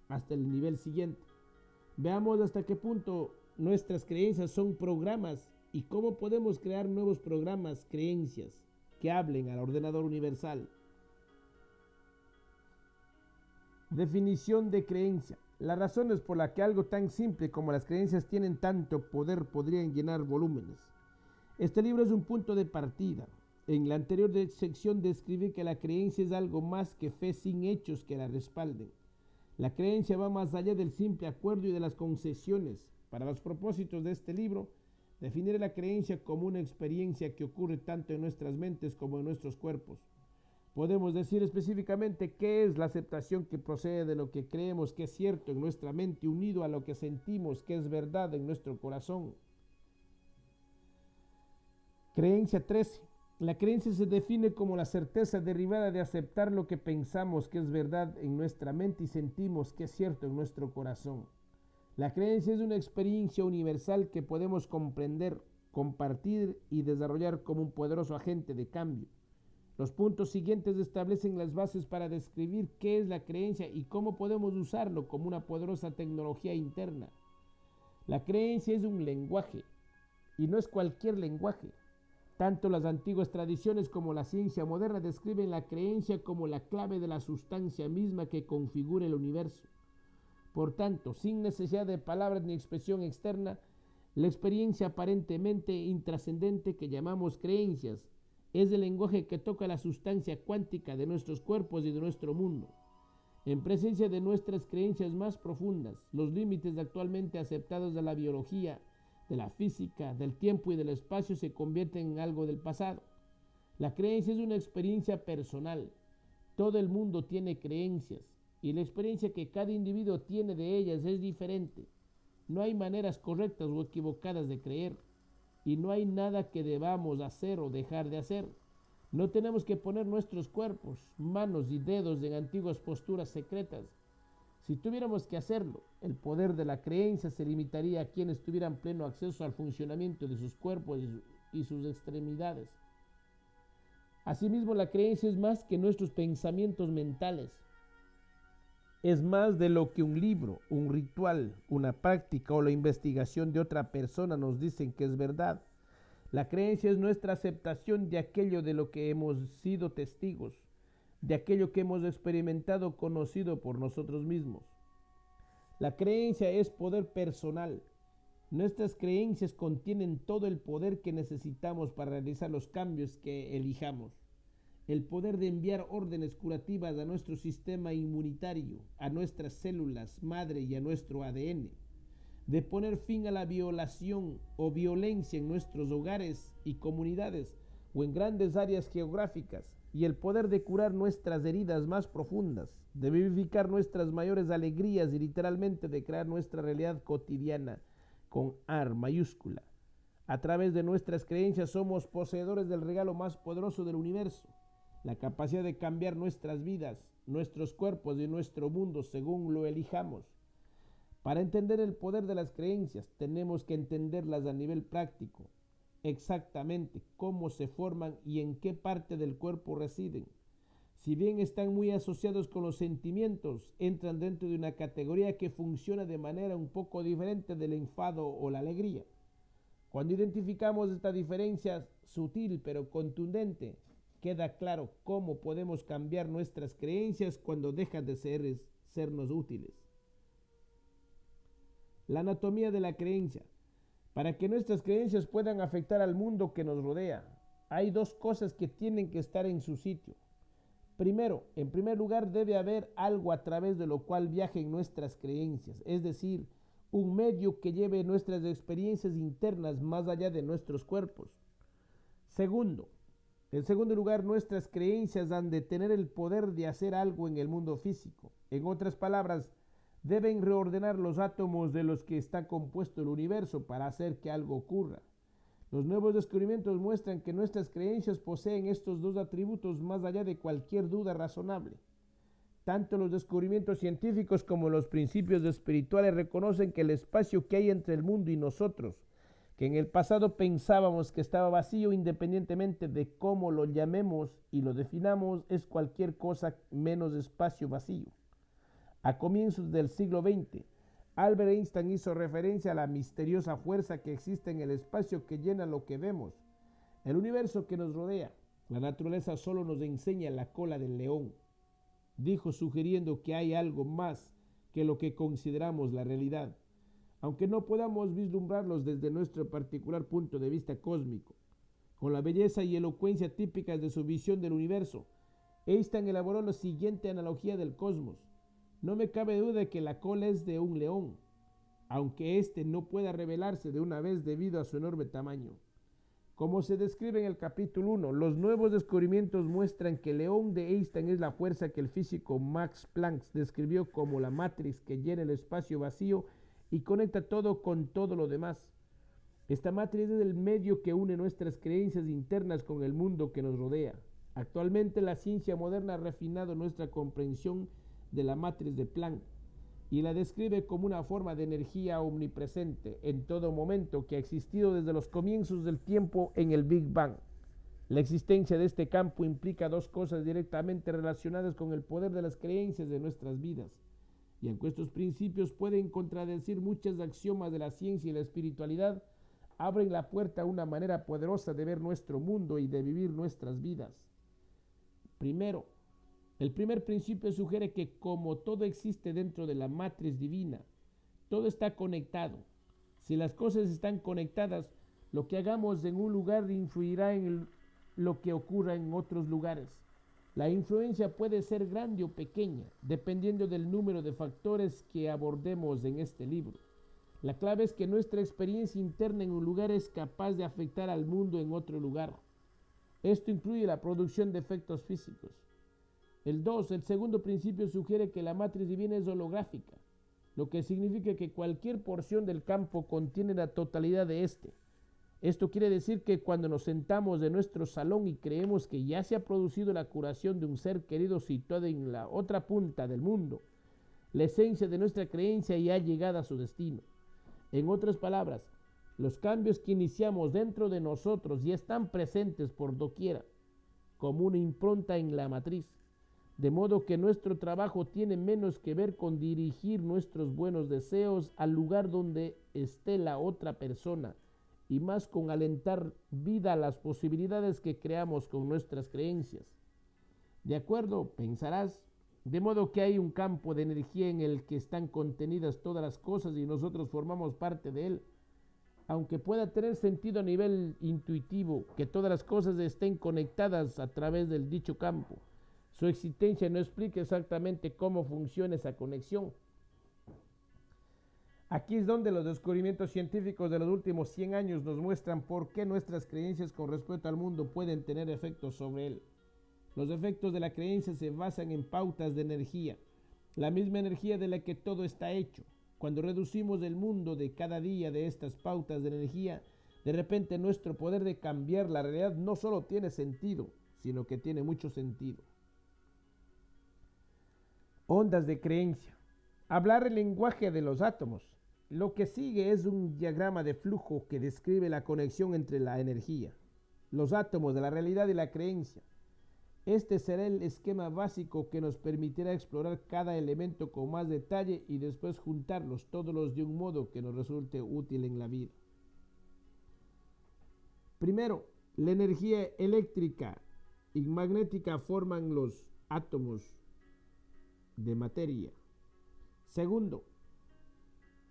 hasta el nivel siguiente. Veamos hasta qué punto nuestras creencias son programas y cómo podemos crear nuevos programas, creencias, que hablen al ordenador universal. Definición de creencia. Las razones por las que algo tan simple como las creencias tienen tanto poder podrían llenar volúmenes. Este libro es un punto de partida. En la anterior sección describí que la creencia es algo más que fe sin hechos que la respalden. La creencia va más allá del simple acuerdo y de las concesiones. Para los propósitos de este libro, definiré la creencia como una experiencia que ocurre tanto en nuestras mentes como en nuestros cuerpos. Podemos decir específicamente qué es la aceptación que procede de lo que creemos que es cierto en nuestra mente, unido a lo que sentimos que es verdad en nuestro corazón. Creencia 13. La creencia se define como la certeza derivada de aceptar lo que pensamos que es verdad en nuestra mente y sentimos que es cierto en nuestro corazón. La creencia es una experiencia universal que podemos comprender, compartir y desarrollar como un poderoso agente de cambio. Los puntos siguientes establecen las bases para describir qué es la creencia y cómo podemos usarlo como una poderosa tecnología interna. La creencia es un lenguaje, y no es cualquier lenguaje. Tanto las antiguas tradiciones como la ciencia moderna describen la creencia como la clave de la sustancia misma que configura el universo. Por tanto, sin necesidad de palabras ni expresión externa, la experiencia aparentemente intrascendente que llamamos creencias es el lenguaje que toca la sustancia cuántica de nuestros cuerpos y de nuestro mundo. En presencia de nuestras creencias más profundas, los límites actualmente aceptados de la biología, de la física, del tiempo y del espacio se convierten en algo del pasado. La creencia es una experiencia personal. Todo el mundo tiene creencias y la experiencia que cada individuo tiene de ellas es diferente. No hay maneras correctas o equivocadas de creer y no hay nada que debamos hacer o dejar de hacer. No tenemos que poner nuestros cuerpos, manos y dedos en antiguas posturas secretas. Si tuviéramos que hacerlo, el poder de la creencia se limitaría a quienes tuvieran pleno acceso al funcionamiento de sus cuerpos y sus extremidades. Asimismo, la creencia es más que nuestros pensamientos mentales. Es más de lo que un libro, un ritual, una práctica o la investigación de otra persona nos dicen que es verdad. La creencia es nuestra aceptación de aquello de lo que hemos sido testigos, de aquello que hemos experimentado conocido por nosotros mismos. La creencia es poder personal. Nuestras creencias contienen todo el poder que necesitamos para realizar los cambios que elijamos. El poder de enviar órdenes curativas a nuestro sistema inmunitario, a nuestras células madre y a nuestro ADN. De poner fin a la violación o violencia en nuestros hogares y comunidades o en grandes áreas geográficas. y el poder de curar nuestras heridas más profundas, de vivificar nuestras mayores alegrías y literalmente de crear nuestra realidad cotidiana con AR mayúscula. A través de nuestras creencias somos poseedores del regalo más poderoso del universo, la capacidad de cambiar nuestras vidas, nuestros cuerpos y nuestro mundo según lo elijamos. Para entender el poder de las creencias, tenemos que entenderlas a nivel práctico, exactamente cómo se forman y en qué parte del cuerpo residen. Si bien están muy asociados con los sentimientos, entran dentro de una categoría que funciona de manera un poco diferente del enfado o la alegría. Cuando identificamos esta diferencia sutil pero contundente, queda claro cómo podemos cambiar nuestras creencias cuando dejan de sernos útiles. La anatomía de la creencia. Para que nuestras creencias puedan afectar al mundo que nos rodea, hay dos cosas que tienen que estar en su sitio. Primero, en primer lugar, debe haber algo a través de lo cual viajen nuestras creencias, es decir, un medio que lleve nuestras experiencias internas más allá de nuestros cuerpos. Segundo, en segundo lugar, nuestras creencias han de tener el poder de hacer algo en el mundo físico. En otras palabras, deben reordenar los átomos de los que está compuesto el universo para hacer que algo ocurra. Los nuevos descubrimientos muestran que nuestras creencias poseen estos dos atributos más allá de cualquier duda razonable. Tanto los descubrimientos científicos como los principios espirituales reconocen que el espacio que hay entre el mundo y nosotros, que en el pasado pensábamos que estaba vacío independientemente de cómo lo llamemos y lo definamos, es cualquier cosa menos espacio vacío. A comienzos del siglo XX, Albert Einstein hizo referencia a la misteriosa fuerza que existe en el espacio que llena lo que vemos, el universo que nos rodea. La naturaleza solo nos enseña la cola del león, dijo, sugiriendo que hay algo más que lo que consideramos la realidad, aunque no podamos vislumbrarlos desde nuestro particular punto de vista cósmico. Con la belleza y elocuencia típicas de su visión del universo, Einstein elaboró la siguiente analogía del cosmos. No me cabe duda de que la cola es de un león, aunque éste no pueda revelarse de una vez debido a su enorme tamaño. Como se describe en el capítulo 1, los nuevos descubrimientos muestran que el león de Einstein es la fuerza que el físico Max Planck describió como la matriz que llena el espacio vacío y conecta todo con todo lo demás. Esta matriz es el medio que une nuestras creencias internas con el mundo que nos rodea. Actualmente la ciencia moderna ha refinado nuestra comprensión de la matriz de Planck y la describe como una forma de energía omnipresente en todo momento que ha existido desde los comienzos del tiempo en el Big Bang. La existencia de este campo implica dos cosas directamente relacionadas con el poder de las creencias de nuestras vidas, y aunque estos principios pueden contradecir muchos axiomas de la ciencia y la espiritualidad, abren la puerta a una manera poderosa de ver nuestro mundo y de vivir nuestras vidas. Primero, el primer principio sugiere que como todo existe dentro de la matriz divina, todo está conectado. Si las cosas están conectadas, lo que hagamos en un lugar influirá en lo que ocurra en otros lugares. La influencia puede ser grande o pequeña, dependiendo del número de factores que abordemos en este libro. La clave es que nuestra experiencia interna en un lugar es capaz de afectar al mundo en otro lugar. Esto incluye la producción de efectos físicos. El segundo principio sugiere que la matriz divina es holográfica, lo que significa que cualquier porción del campo contiene la totalidad de este. Esto quiere decir que cuando nos sentamos en nuestro salón y creemos que ya se ha producido la curación de un ser querido situado en la otra punta del mundo, la esencia de nuestra creencia ya ha llegado a su destino. En otras palabras, los cambios que iniciamos dentro de nosotros ya están presentes por doquiera, como una impronta en la matriz. De modo que nuestro trabajo tiene menos que ver con dirigir nuestros buenos deseos al lugar donde esté la otra persona y más con alentar vida a las posibilidades que creamos con nuestras creencias. De acuerdo, pensarás, de modo que hay un campo de energía en el que están contenidas todas las cosas y nosotros formamos parte de él. Aunque pueda tener sentido a nivel intuitivo que todas las cosas estén conectadas a través del dicho campo, su existencia no explica exactamente cómo funciona esa conexión. Aquí es donde los descubrimientos científicos de los últimos 100 años nos muestran por qué nuestras creencias con respecto al mundo pueden tener efectos sobre él. Los efectos de la creencia se basan en pautas de energía, la misma energía de la que todo está hecho. Cuando reducimos el mundo de cada día de estas pautas de energía, de repente nuestro poder de cambiar la realidad no solo tiene sentido, sino que tiene mucho sentido. Ondas de creencia. Hablar el lenguaje de los átomos. Lo que sigue es un diagrama de flujo que describe la conexión entre la energía, los átomos de la realidad y la creencia. Este será el esquema básico que nos permitirá explorar cada elemento con más detalle y después juntarlos todos de un modo que nos resulte útil en la vida. Primero, la energía eléctrica y magnética forman los átomos de materia. Segundo,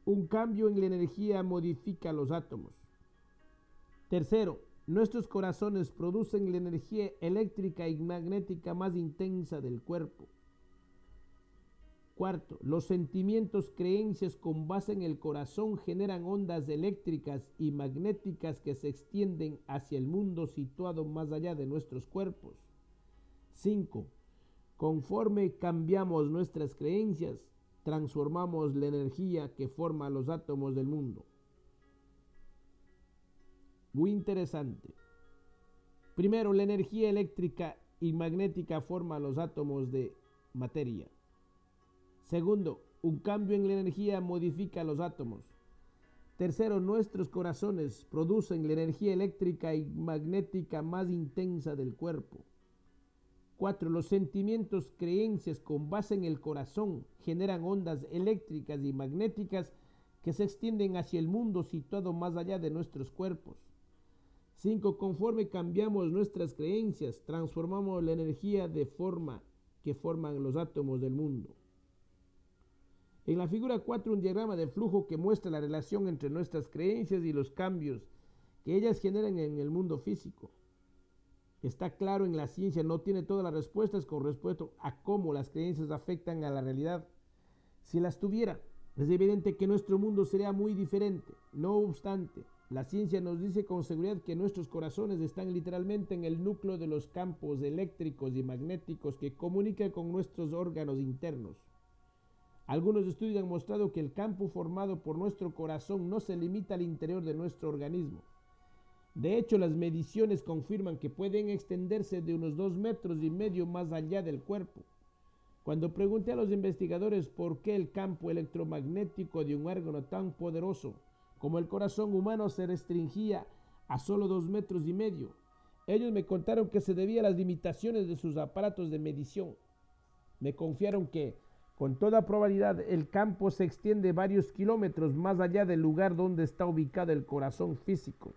un cambio en la energía modifica los átomos. Tercero, nuestros corazones producen la energía eléctrica y magnética más intensa del cuerpo. Cuarto, los sentimientos, creencias con base en el corazón generan ondas eléctricas y magnéticas que se extienden hacia el mundo situado más allá de nuestros cuerpos. 5. Conforme cambiamos nuestras creencias, transformamos la energía que forma los átomos del mundo. Muy interesante. Primero, la energía eléctrica y magnética forma los átomos de materia. Segundo, un cambio en la energía modifica los átomos. Tercero, nuestros corazones producen la energía eléctrica y magnética más intensa del cuerpo. 4. Los sentimientos, creencias con base en el corazón generan ondas eléctricas y magnéticas que se extienden hacia el mundo situado más allá de nuestros cuerpos. 5. Conforme cambiamos nuestras creencias, transformamos la energía de forma que forman los átomos del mundo. En la figura 4, un diagrama de flujo que muestra la relación entre nuestras creencias y los cambios que ellas generan en el mundo físico. Está claro, en la ciencia no tiene todas las respuestas con respecto a cómo las creencias afectan a la realidad. Si las tuviera, es evidente que nuestro mundo sería muy diferente. No obstante, la ciencia nos dice con seguridad que nuestros corazones están literalmente en el núcleo de los campos eléctricos y magnéticos que comunican con nuestros órganos internos. Algunos estudios han mostrado que el campo formado por nuestro corazón no se limita al interior de nuestro organismo. De hecho, las mediciones confirman que pueden extenderse de unos 2,5 metros más allá del cuerpo. Cuando pregunté a los investigadores por qué el campo electromagnético de un órgano tan poderoso como el corazón humano se restringía a solo 2,5 metros, ellos me contaron que se debía a las limitaciones de sus aparatos de medición. Me confiaron que, con toda probabilidad, el campo se extiende varios kilómetros más allá del lugar donde está ubicado el corazón físico.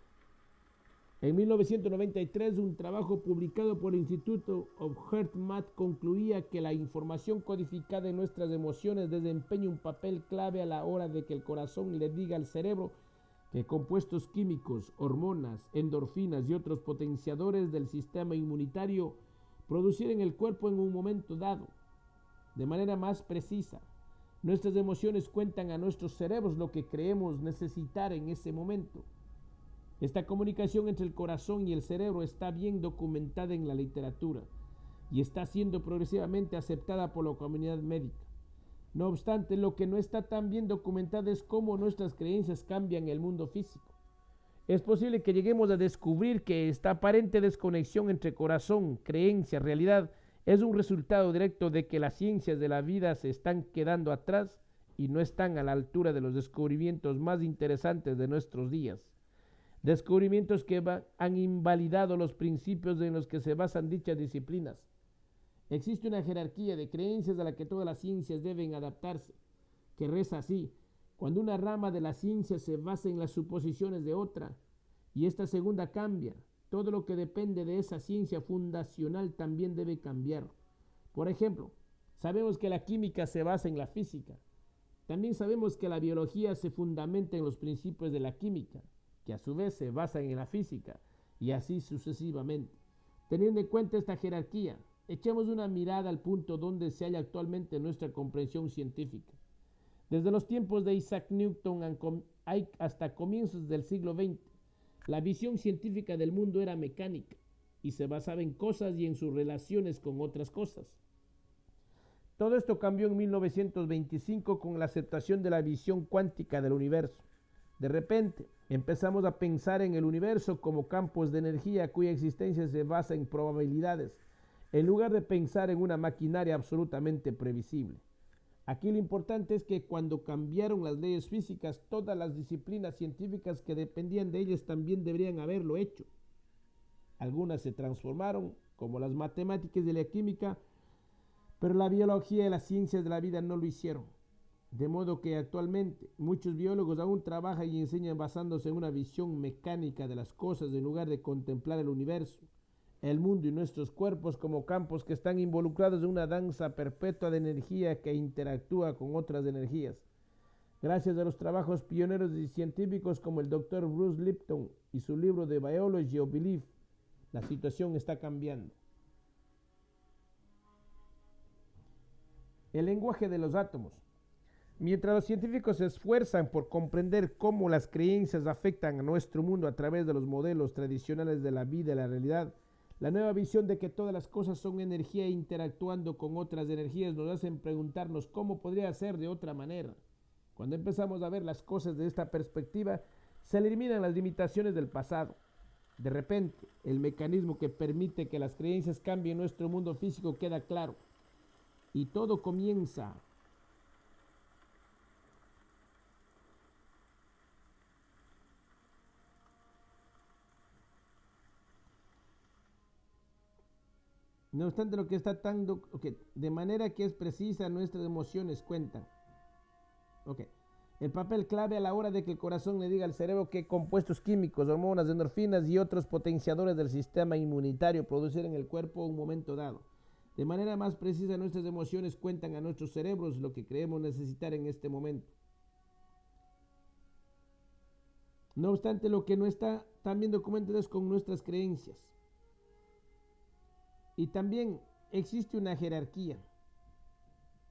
En 1993, un trabajo publicado por el Institute of HeartMath concluía que la información codificada en nuestras emociones desempeña un papel clave a la hora de que el corazón le diga al cerebro que compuestos químicos, hormonas, endorfinas y otros potenciadores del sistema inmunitario producir en el cuerpo en un momento dado. De manera más precisa, nuestras emociones cuentan a nuestros cerebros lo que creemos necesitar en ese momento. Esta comunicación entre el corazón y el cerebro está bien documentada en la literatura y está siendo progresivamente aceptada por la comunidad médica. No obstante, lo que no está tan bien documentado es cómo nuestras creencias cambian el mundo físico. Es posible que lleguemos a descubrir que esta aparente desconexión entre corazón, creencia, realidad es un resultado directo de que las ciencias de la vida se están quedando atrás y no están a la altura de los descubrimientos más interesantes de nuestros días. Descubrimientos que han invalidado los principios en los que se basan dichas disciplinas. Existe una jerarquía de creencias a la que todas las ciencias deben adaptarse, que reza así: cuando una rama de la ciencia se basa en las suposiciones de otra, y esta segunda cambia, todo lo que depende de esa ciencia fundacional también debe cambiar. Por ejemplo, sabemos que la química se basa en la física. También sabemos que la biología se fundamenta en los principios de la química, que a su vez se basan en la física, y así sucesivamente. Teniendo en cuenta esta jerarquía, echemos una mirada al punto donde se halla actualmente nuestra comprensión científica. Desde los tiempos de Isaac Newton hasta comienzos del siglo XX, la visión científica del mundo era mecánica, y se basaba en cosas y en sus relaciones con otras cosas. Todo esto cambió en 1925 con la aceptación de la visión cuántica del universo. De repente, empezamos a pensar en el universo como campos de energía cuya existencia se basa en probabilidades, en lugar de pensar en una maquinaria absolutamente previsible. Aquí lo importante es que cuando cambiaron las leyes físicas, todas las disciplinas científicas que dependían de ellas también deberían haberlo hecho. Algunas se transformaron, como las matemáticas y la química, pero la biología y las ciencias de la vida no lo hicieron. De modo que actualmente muchos biólogos aún trabajan y enseñan basándose en una visión mecánica de las cosas en lugar de contemplar el universo, el mundo y nuestros cuerpos como campos que están involucrados en una danza perpetua de energía que interactúa con otras energías. Gracias a los trabajos pioneros y científicos como el Dr. Bruce Lipton y su libro The Biology of Belief, la situación está cambiando. El lenguaje de los átomos. Mientras los científicos se esfuerzan por comprender cómo las creencias afectan a nuestro mundo a través de los modelos tradicionales de la vida y la realidad, la nueva visión de que todas las cosas son energía interactuando con otras energías nos hacen preguntarnos cómo podría ser de otra manera. Cuando empezamos a ver las cosas de esta perspectiva, se eliminan las limitaciones del pasado. De repente, el mecanismo que permite que las creencias cambien nuestro mundo físico queda claro. Y todo comienza no obstante lo que está tan de manera que es precisa, nuestras emociones cuentan. El papel clave a la hora de que el corazón le diga al cerebro qué compuestos químicos, hormonas, endorfinas y otros potenciadores del sistema inmunitario producir en el cuerpo en un momento dado. De manera más precisa, nuestras emociones cuentan a nuestros cerebros lo que creemos necesitar en este momento. No obstante, lo que no está también documentado es con nuestras creencias. Y también existe una jerarquía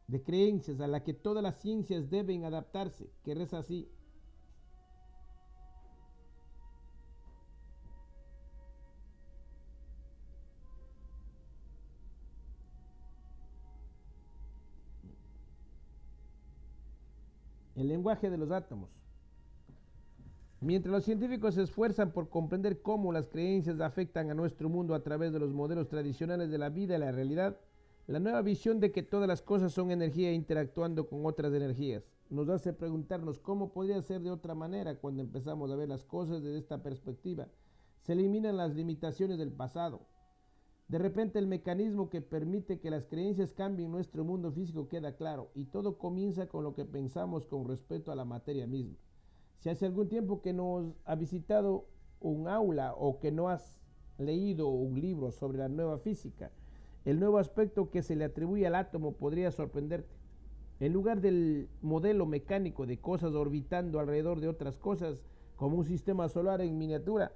de creencias a la que todas las ciencias deben adaptarse, que reza así. El lenguaje de los átomos. Mientras los científicos se esfuerzan por comprender cómo las creencias afectan a nuestro mundo a través de los modelos tradicionales de la vida y la realidad, la nueva visión de que todas las cosas son energía interactuando con otras energías nos hace preguntarnos cómo podría ser de otra manera cuando empezamos a ver las cosas desde esta perspectiva. Se eliminan las limitaciones del pasado. De repente el mecanismo que permite que las creencias cambien nuestro mundo físico queda claro y todo comienza con lo que pensamos con respecto a la materia misma. Si hace algún tiempo que no has visitado un aula o que no has leído un libro sobre la nueva física, el nuevo aspecto que se le atribuye al átomo podría sorprenderte. En lugar del modelo mecánico de cosas orbitando alrededor de otras cosas, como un sistema solar en miniatura,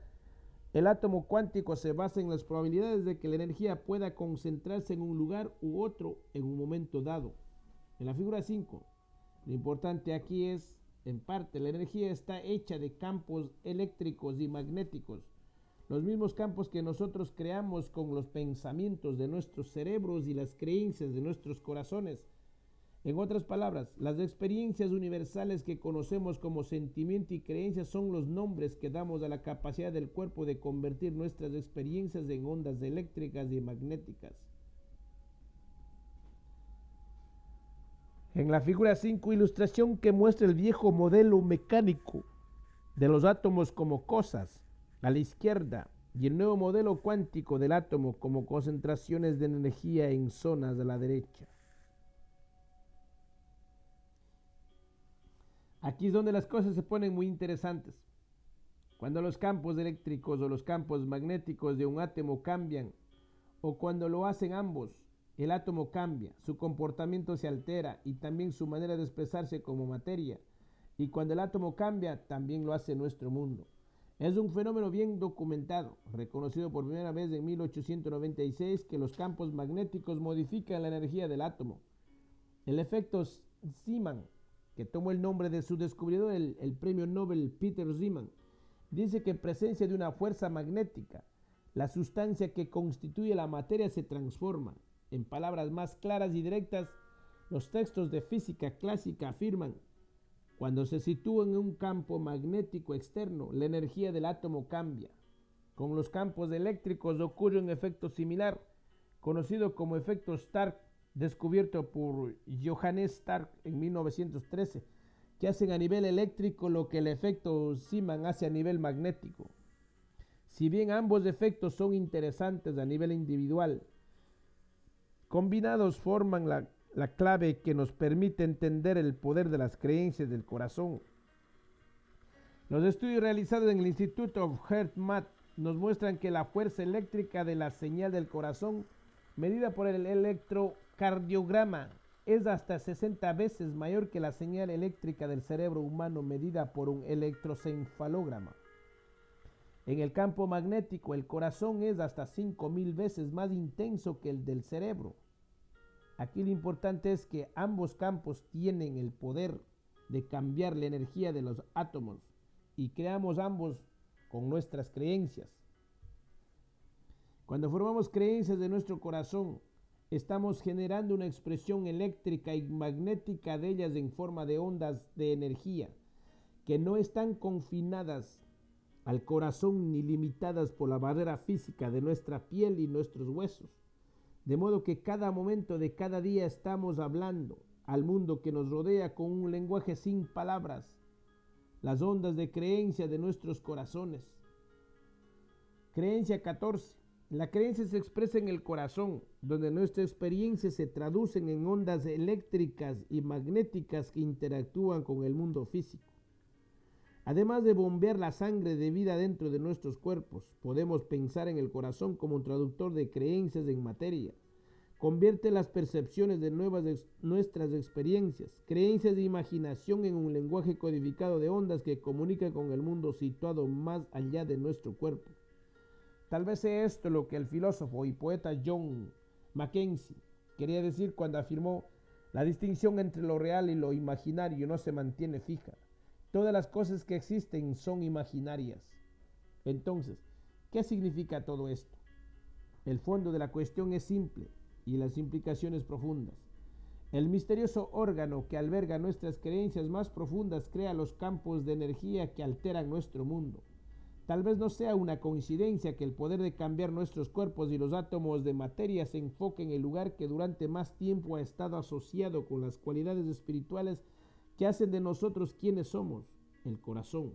el átomo cuántico se basa en las probabilidades de que la energía pueda concentrarse en un lugar u otro en un momento dado. En la figura 5, lo importante aquí es, en parte, la energía está hecha de campos eléctricos y magnéticos, los mismos campos que nosotros creamos con los pensamientos de nuestros cerebros y las creencias de nuestros corazones. En otras palabras, las experiencias universales que conocemos como sentimiento y creencia son los nombres que damos a la capacidad del cuerpo de convertir nuestras experiencias en ondas eléctricas y magnéticas. En la figura 5, ilustración que muestra el viejo modelo mecánico de los átomos como cosas a la izquierda y el nuevo modelo cuántico del átomo como concentraciones de energía en zonas a la derecha. Aquí es donde las cosas se ponen muy interesantes. Cuando los campos eléctricos o los campos magnéticos de un átomo cambian, o cuando lo hacen ambos, el átomo cambia, su comportamiento se altera y también su manera de expresarse como materia. Y cuando el átomo cambia, también lo hace nuestro mundo. Es un fenómeno bien documentado, reconocido por primera vez en 1896, que los campos magnéticos modifican la energía del átomo. El efecto Zeeman, que tomó el nombre de su descubridor, el premio Nobel Peter Zeeman, dice que en presencia de una fuerza magnética, La sustancia que constituye la materia se transforma. En palabras más claras y directas, los textos de física clásica afirman: cuando se sitúa en un campo magnético externo, la energía del átomo cambia. Con los campos eléctricos ocurre un efecto similar, conocido como efecto Stark, descubierto por Johannes Stark en 1913, que hacen a nivel eléctrico lo que el efecto Zeeman hace a nivel magnético. Si bien ambos efectos son interesantes a nivel individual, combinados forman la clave que nos permite entender el poder de las creencias del corazón. Los estudios realizados en el Institute of Heart Math nos muestran que la fuerza eléctrica de la señal del corazón, medida por el electrocardiograma, es hasta 60 veces mayor que la señal eléctrica del cerebro humano medida por un electroencefalograma. En el campo magnético, el corazón es hasta 5000 veces más intenso que el del cerebro. Aquí lo importante es que ambos campos tienen el poder de cambiar la energía de los átomos y creamos ambos con nuestras creencias. Cuando formamos creencias de nuestro corazón, estamos generando una expresión eléctrica y magnética de ellas en forma de ondas de energía que no están confinadas al corazón ni limitadas por la barrera física de nuestra piel y nuestros huesos. De modo que cada momento de cada día estamos hablando al mundo que nos rodea con un lenguaje sin palabras, las ondas de creencia de nuestros corazones. Creencia 14. La creencia se expresa en el corazón, donde nuestras experiencias se traducen en ondas eléctricas y magnéticas que interactúan con el mundo físico. Además de bombear la sangre de vida dentro de nuestros cuerpos, podemos pensar en el corazón como un traductor de creencias en materia. Convierte las percepciones de nuestras experiencias, creencias de imaginación en un lenguaje codificado de ondas que comunica con el mundo situado más allá de nuestro cuerpo. Tal vez sea esto lo que el filósofo y poeta John Mackenzie quería decir cuando afirmó: la distinción entre lo real y lo imaginario no se mantiene fija. Todas las cosas que existen son imaginarias. Entonces, ¿qué significa todo esto? El fondo de la cuestión es simple y las implicaciones profundas. El misterioso órgano que alberga nuestras creencias más profundas crea los campos de energía que alteran nuestro mundo. Tal vez no sea una coincidencia que el poder de cambiar nuestros cuerpos y los átomos de materia se enfoque en el lugar que durante más tiempo ha estado asociado con las cualidades espirituales que hacen de nosotros quienes somos, el corazón.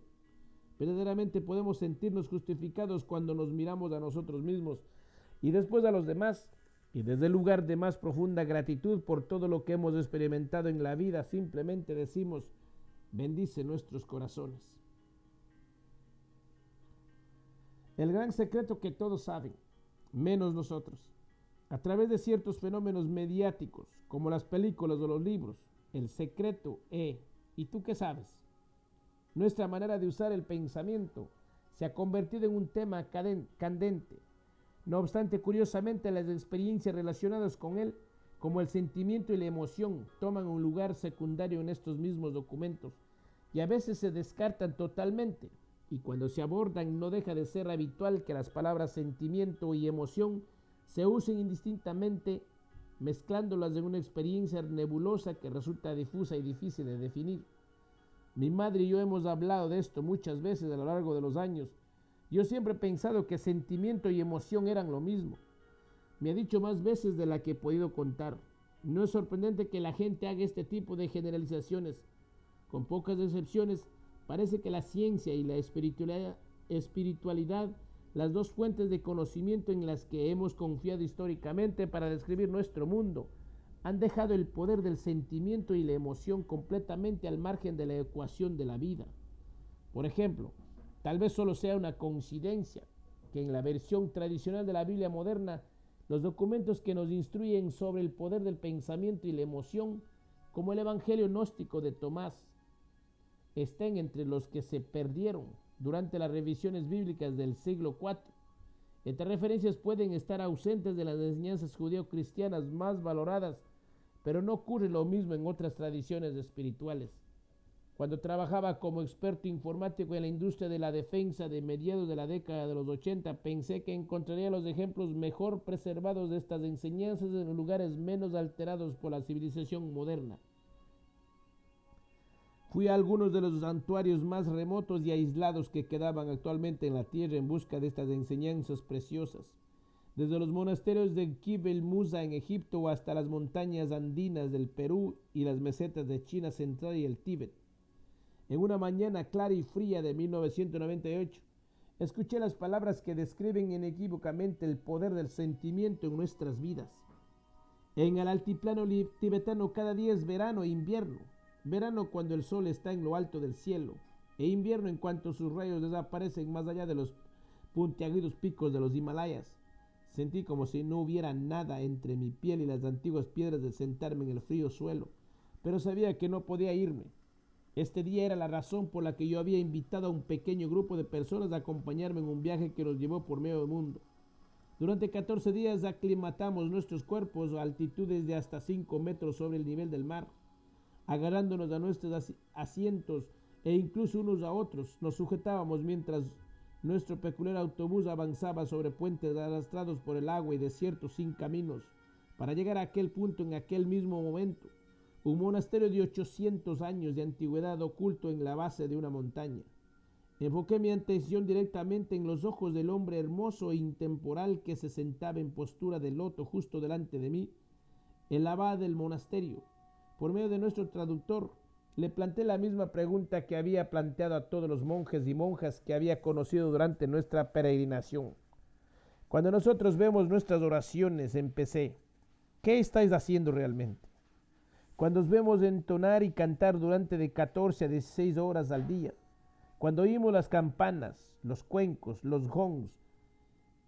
Verdaderamente podemos sentirnos justificados cuando nos miramos a nosotros mismos y después a los demás, y desde el lugar de más profunda gratitud por todo lo que hemos experimentado en la vida, simplemente decimos: bendice nuestros corazones. El gran secreto que todos saben, menos nosotros, a través de ciertos fenómenos mediáticos, como las películas o los libros, el secreto ¿y tú qué sabes? Nuestra manera de usar el pensamiento se ha convertido en un tema candente. No obstante, curiosamente, las experiencias relacionadas con él, como el sentimiento y la emoción, toman un lugar secundario en estos mismos documentos y a veces se descartan totalmente. Y cuando se abordan, no deja de ser habitual que las palabras sentimiento y emoción se usen indistintamente, mezclándolas en una experiencia nebulosa que resulta difusa y difícil de definir. Mi madre y yo hemos hablado de esto muchas veces a lo largo de los años. Yo siempre he pensado que sentimiento y emoción eran lo mismo. Me ha dicho más veces de la que he podido contar. No es sorprendente que la gente haga este tipo de generalizaciones. Con pocas excepciones, parece que la ciencia y la espiritualidad, las dos fuentes de conocimiento en las que hemos confiado históricamente para describir nuestro mundo, han dejado el poder del sentimiento y la emoción completamente al margen de la ecuación de la vida. Por ejemplo, tal vez solo sea una coincidencia que en la versión tradicional de la Biblia moderna, los documentos que nos instruyen sobre el poder del pensamiento y la emoción, como el Evangelio gnóstico de Tomás, estén entre los que se perdieron durante las revisiones bíblicas del siglo IV. Estas referencias pueden estar ausentes de las enseñanzas judeo-cristianas más valoradas, pero no ocurre lo mismo en otras tradiciones espirituales. Cuando trabajaba como experto informático en la industria de la defensa de mediados de la década de los 80, pensé que encontraría los ejemplos mejor preservados de estas enseñanzas en los lugares menos alterados por la civilización moderna. Fui a algunos de los santuarios más remotos y aislados que quedaban actualmente en la tierra en busca de estas enseñanzas preciosas. Desde los monasterios de Jebel Musa en Egipto hasta las montañas andinas del Perú y las mesetas de China Central y el Tíbet. En una mañana clara y fría de 1998, escuché las palabras que describen inequívocamente el poder del sentimiento en nuestras vidas. En el altiplano tibetano cada día es verano e invierno. Verano cuando el sol está en lo alto del cielo, e invierno en cuanto sus rayos desaparecen más allá de los puntiagudos picos de los Himalayas. Sentí como si no hubiera nada entre mi piel y las antiguas piedras de sentarme en el frío suelo, pero sabía que no podía irme. Este día era la razón por la que yo había invitado a un pequeño grupo de personas a acompañarme en un viaje que nos llevó por medio del mundo. Durante 14 días aclimatamos nuestros cuerpos a altitudes de hasta 5 metros sobre el nivel del mar. Agarrándonos a nuestros asientos e incluso unos a otros, nos sujetábamos mientras nuestro peculiar autobús avanzaba sobre puentes arrastrados por el agua y desiertos sin caminos, para llegar a aquel punto en aquel mismo momento. Un monasterio de 800 años de antigüedad oculto en la base de una montaña. Enfoqué mi atención directamente en los ojos del hombre hermoso e intemporal que se sentaba en postura de loto justo delante de mí, el abad del monasterio. Por medio de nuestro traductor, le planteé la misma pregunta que había planteado a todos los monjes y monjas que había conocido durante nuestra peregrinación. Cuando nosotros vemos nuestras oraciones, empecé, ¿qué estáis haciendo realmente? Cuando os vemos entonar y cantar durante de 14 a 16 horas al día, cuando oímos las campanas, los cuencos, los gongs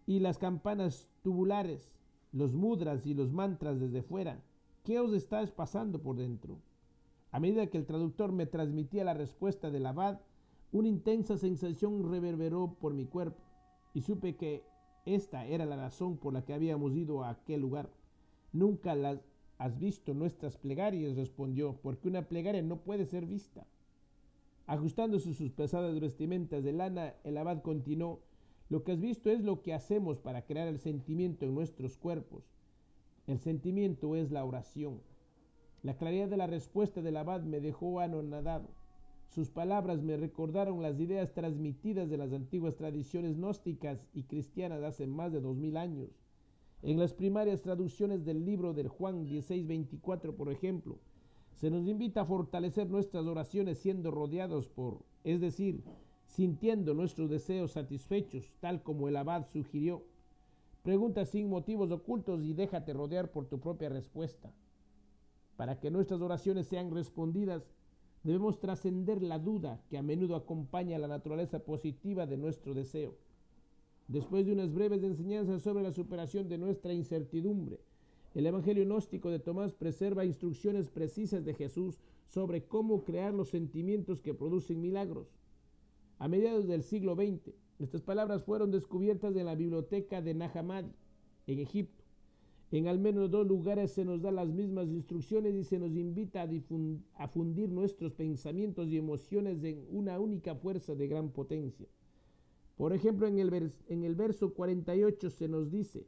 y las campanas tubulares, los mudras y los mantras desde fuera, ¿qué os está pasando por dentro? A medida que el traductor me transmitía la respuesta del abad, una intensa sensación reverberó por mi cuerpo y supe que esta era la razón por la que habíamos ido a aquel lugar. Nunca has visto nuestras plegarias, respondió, porque una plegaria no puede ser vista. Ajustándose sus pesadas vestimentas de lana, el abad continuó, lo que has visto es lo que hacemos para crear el sentimiento en nuestros cuerpos. El sentimiento es la oración. La claridad de la respuesta del abad me dejó anonadado. Sus palabras me recordaron las ideas transmitidas de las antiguas tradiciones gnósticas y cristianas hace más de 2000 años. En las primarias traducciones del libro de Juan 16:24, por ejemplo, se nos invita a fortalecer nuestras oraciones siendo rodeados por, es decir, sintiendo nuestros deseos satisfechos, tal como el abad sugirió. Pregunta sin motivos ocultos y déjate rodear por tu propia respuesta. Para que nuestras oraciones sean respondidas, debemos trascender la duda que a menudo acompaña la naturaleza positiva de nuestro deseo. Después de unas breves enseñanzas sobre la superación de nuestra incertidumbre, el Evangelio gnóstico de Tomás preserva instrucciones precisas de Jesús sobre cómo crear los sentimientos que producen milagros. A mediados del siglo XX, estas palabras fueron descubiertas en la biblioteca de Nag Hammadi, en Egipto. En al menos 2 lugares se nos dan las mismas instrucciones y se nos invita a fundir nuestros pensamientos y emociones en una única fuerza de gran potencia. Por ejemplo, en el verso 48 se nos dice,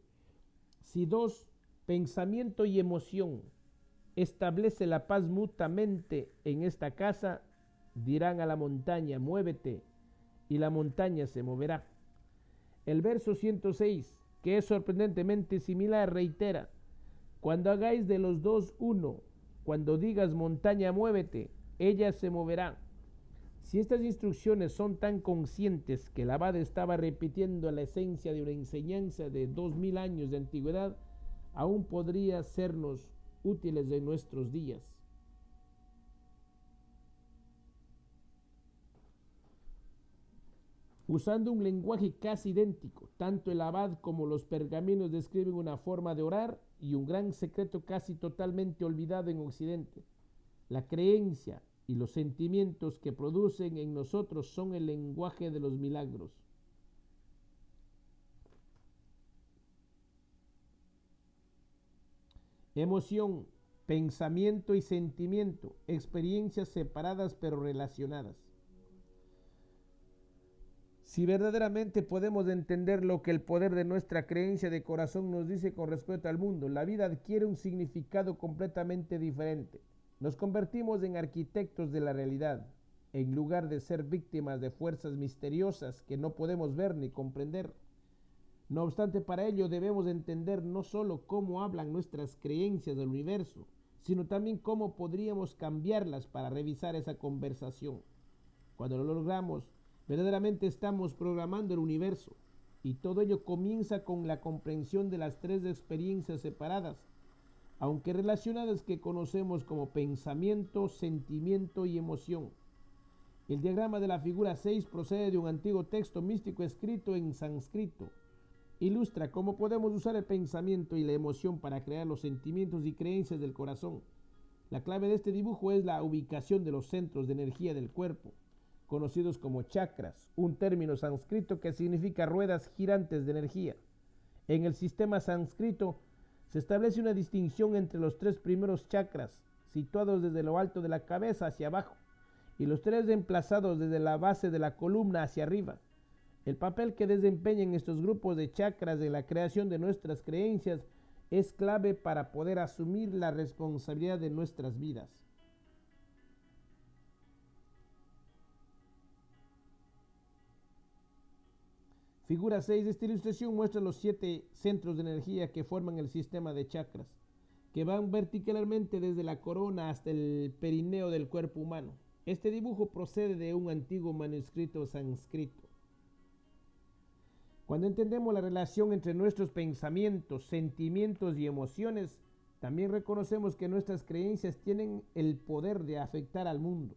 si 2, pensamiento y emoción, establece la paz mutuamente en esta casa, dirán a la montaña, muévete, y la montaña se moverá. El verso 106, que es sorprendentemente similar, reitera, cuando hagáis de los 2 uno, cuando digas montaña, muévete, ella se moverá. Si estas instrucciones son tan conscientes que el abad estaba repitiendo la esencia de una enseñanza de 2000 años de antigüedad, aún podría sernos útiles en nuestros días. Usando un lenguaje casi idéntico, tanto el abad como los pergaminos describen una forma de orar y un gran secreto casi totalmente olvidado en Occidente. La creencia y los sentimientos que producen en nosotros son el lenguaje de los milagros. Emoción pensamiento y sentimiento, experiencias separadas pero relacionadas. Si verdaderamente podemos entender lo que el poder de nuestra creencia de corazón nos dice con respecto al mundo, la vida adquiere un significado completamente diferente. Nos convertimos en arquitectos de la realidad, en lugar de ser víctimas de fuerzas misteriosas que no podemos ver ni comprender. No obstante, para ello debemos entender no solo cómo hablan nuestras creencias del universo, sino también cómo podríamos cambiarlas para revisar esa conversación. Cuando lo logramos, verdaderamente estamos programando el universo, y todo ello comienza con la comprensión de las tres experiencias separadas, aunque relacionadas, que conocemos como pensamiento, sentimiento y emoción. El diagrama de la figura 6 procede de un antiguo texto místico escrito en sánscrito. Ilustra cómo podemos usar el pensamiento y la emoción para crear los sentimientos y creencias del corazón. La clave de este dibujo es la ubicación de los centros de energía del cuerpo, conocidos como chakras, un término sánscrito que significa ruedas girantes de energía. En el sistema sánscrito se establece una distinción entre los tres primeros chakras, situados desde lo alto de la cabeza hacia abajo, y los tres emplazados desde la base de la columna hacia arriba. El papel que desempeñan estos grupos de chakras en la creación de nuestras creencias es clave para poder asumir la responsabilidad de nuestras vidas. Figura 6 de esta ilustración muestra los 7 centros de energía que forman el sistema de chakras, que van verticalmente desde la corona hasta el perineo del cuerpo humano. Este dibujo procede de un antiguo manuscrito sánscrito. Cuando entendemos la relación entre nuestros pensamientos, sentimientos y emociones, también reconocemos que nuestras creencias tienen el poder de afectar al mundo.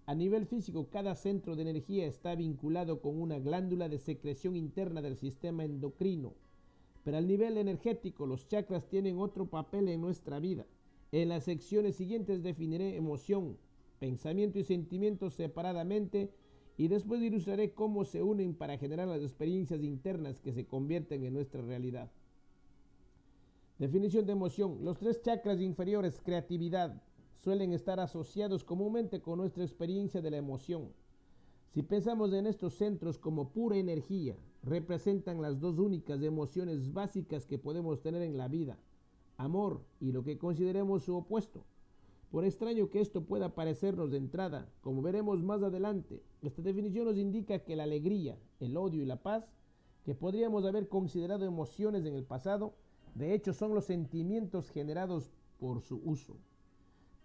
A nivel físico, cada centro de energía está vinculado con una glándula de secreción interna del sistema endocrino. Pero al nivel energético, los chakras tienen otro papel en nuestra vida. En las secciones siguientes definiré emoción, pensamiento y sentimiento separadamente, y después ilustraré cómo se unen para generar las experiencias internas que se convierten en nuestra realidad. Definición de emoción. Los tres chakras inferiores, creatividad, suelen estar asociados comúnmente con nuestra experiencia de la emoción. Si pensamos en estos centros como pura energía, representan las dos únicas emociones básicas que podemos tener en la vida: amor y lo que consideremos su opuesto. Por extraño que esto pueda parecernos de entrada, como veremos más adelante, esta definición nos indica que la alegría, el odio y la paz, que podríamos haber considerado emociones en el pasado, de hecho son los sentimientos generados por su uso.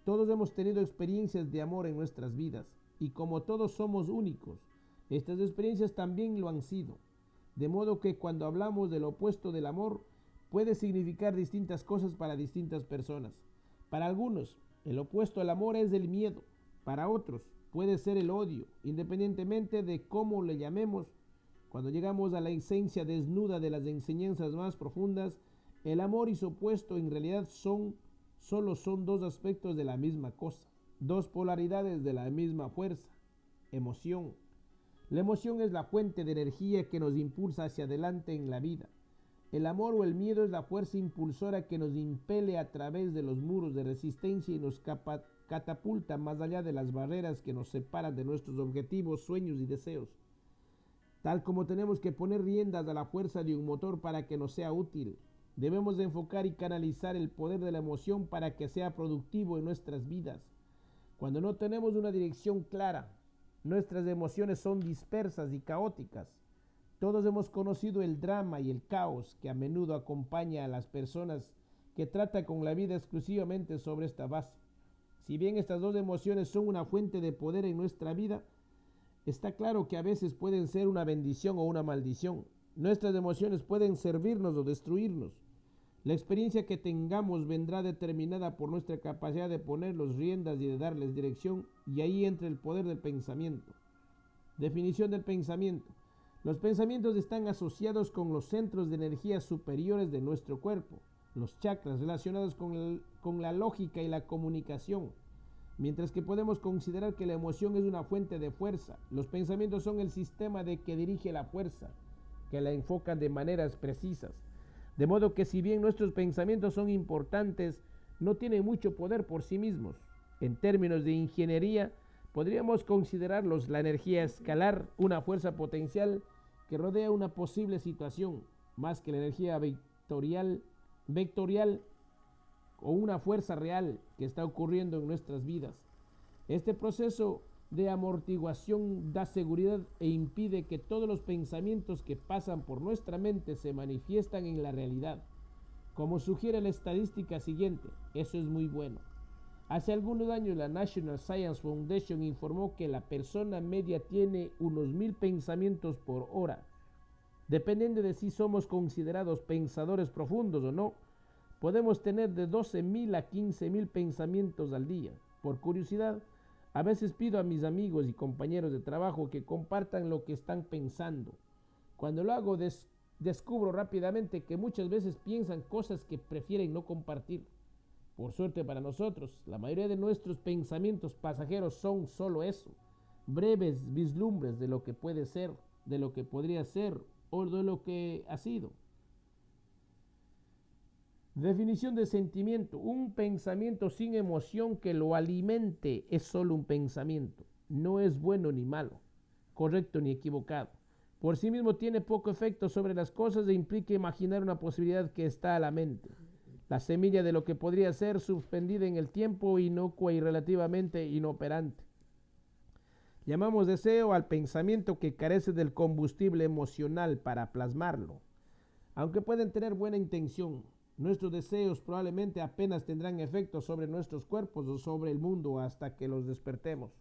Todos hemos tenido experiencias de amor en nuestras vidas, y como todos somos únicos, estas experiencias también lo han sido. De modo que cuando hablamos del opuesto del amor, puede significar distintas cosas para distintas personas. Para algunos, el opuesto al amor es el miedo. Para otros, puede ser el odio, independientemente de cómo le llamemos. Cuando llegamos a la esencia desnuda de las enseñanzas más profundas, el amor y su opuesto en realidad solo son dos aspectos de la misma cosa, dos polaridades de la misma fuerza: emoción. La emoción es la fuente de energía que nos impulsa hacia adelante en la vida. El amor o el miedo es la fuerza impulsora que nos impele a través de los muros de resistencia y nos catapulta más allá de las barreras que nos separan de nuestros objetivos, sueños y deseos. Tal como tenemos que poner riendas a la fuerza de un motor para que nos sea útil, debemos de enfocar y canalizar el poder de la emoción para que sea productivo en nuestras vidas. Cuando no tenemos una dirección clara, nuestras emociones son dispersas y caóticas. Todos hemos conocido el drama y el caos que a menudo acompaña a las personas que tratan con la vida exclusivamente sobre esta base. Si bien estas dos emociones son una fuente de poder en nuestra vida, está claro que a veces pueden ser una bendición o una maldición. Nuestras emociones pueden servirnos o destruirnos. La experiencia que tengamos vendrá determinada por nuestra capacidad de poner las riendas y de darles dirección, y ahí entra el poder del pensamiento. Definición del pensamiento. Los pensamientos están asociados con los centros de energía superiores de nuestro cuerpo, los chakras relacionados con la lógica y la comunicación. Mientras que podemos considerar que la emoción es una fuente de fuerza, los pensamientos son el sistema que dirige la fuerza, que la enfoca de maneras precisas. De modo que si bien nuestros pensamientos son importantes, no tienen mucho poder por sí mismos. En términos de ingeniería, podríamos considerarlos la energía escalar, una fuerza potencial que rodea una posible situación, más que la energía vectorial o una fuerza real que está ocurriendo en nuestras vidas. Este proceso de amortiguación da seguridad e impide que todos los pensamientos que pasan por nuestra mente se manifiestan en la realidad. Como sugiere la estadística siguiente, eso es muy bueno. Hace algunos años la National Science Foundation informó que la persona media tiene unos 1000 pensamientos por hora. Dependiendo de si somos considerados pensadores profundos o no, podemos tener de 12.000 a 15.000 pensamientos al día. Por curiosidad, a veces pido a mis amigos y compañeros de trabajo que compartan lo que están pensando. Cuando lo hago, descubro rápidamente que muchas veces piensan cosas que prefieren no compartir. Por suerte para nosotros, la mayoría de nuestros pensamientos pasajeros son solo eso, breves vislumbres de lo que puede ser, de lo que podría ser o de lo que ha sido. Definición de sentimiento. Un pensamiento sin emoción que lo alimente es solo un pensamiento. No es bueno ni malo, correcto ni equivocado. Por sí mismo tiene poco efecto sobre las cosas e implica imaginar una posibilidad que está a la mente. La semilla de lo que podría ser suspendida en el tiempo, inocua y relativamente inoperante. Llamamos deseo al pensamiento que carece del combustible emocional para plasmarlo. Aunque pueden tener buena intención, nuestros deseos probablemente apenas tendrán efecto sobre nuestros cuerpos o sobre el mundo hasta que los despertemos.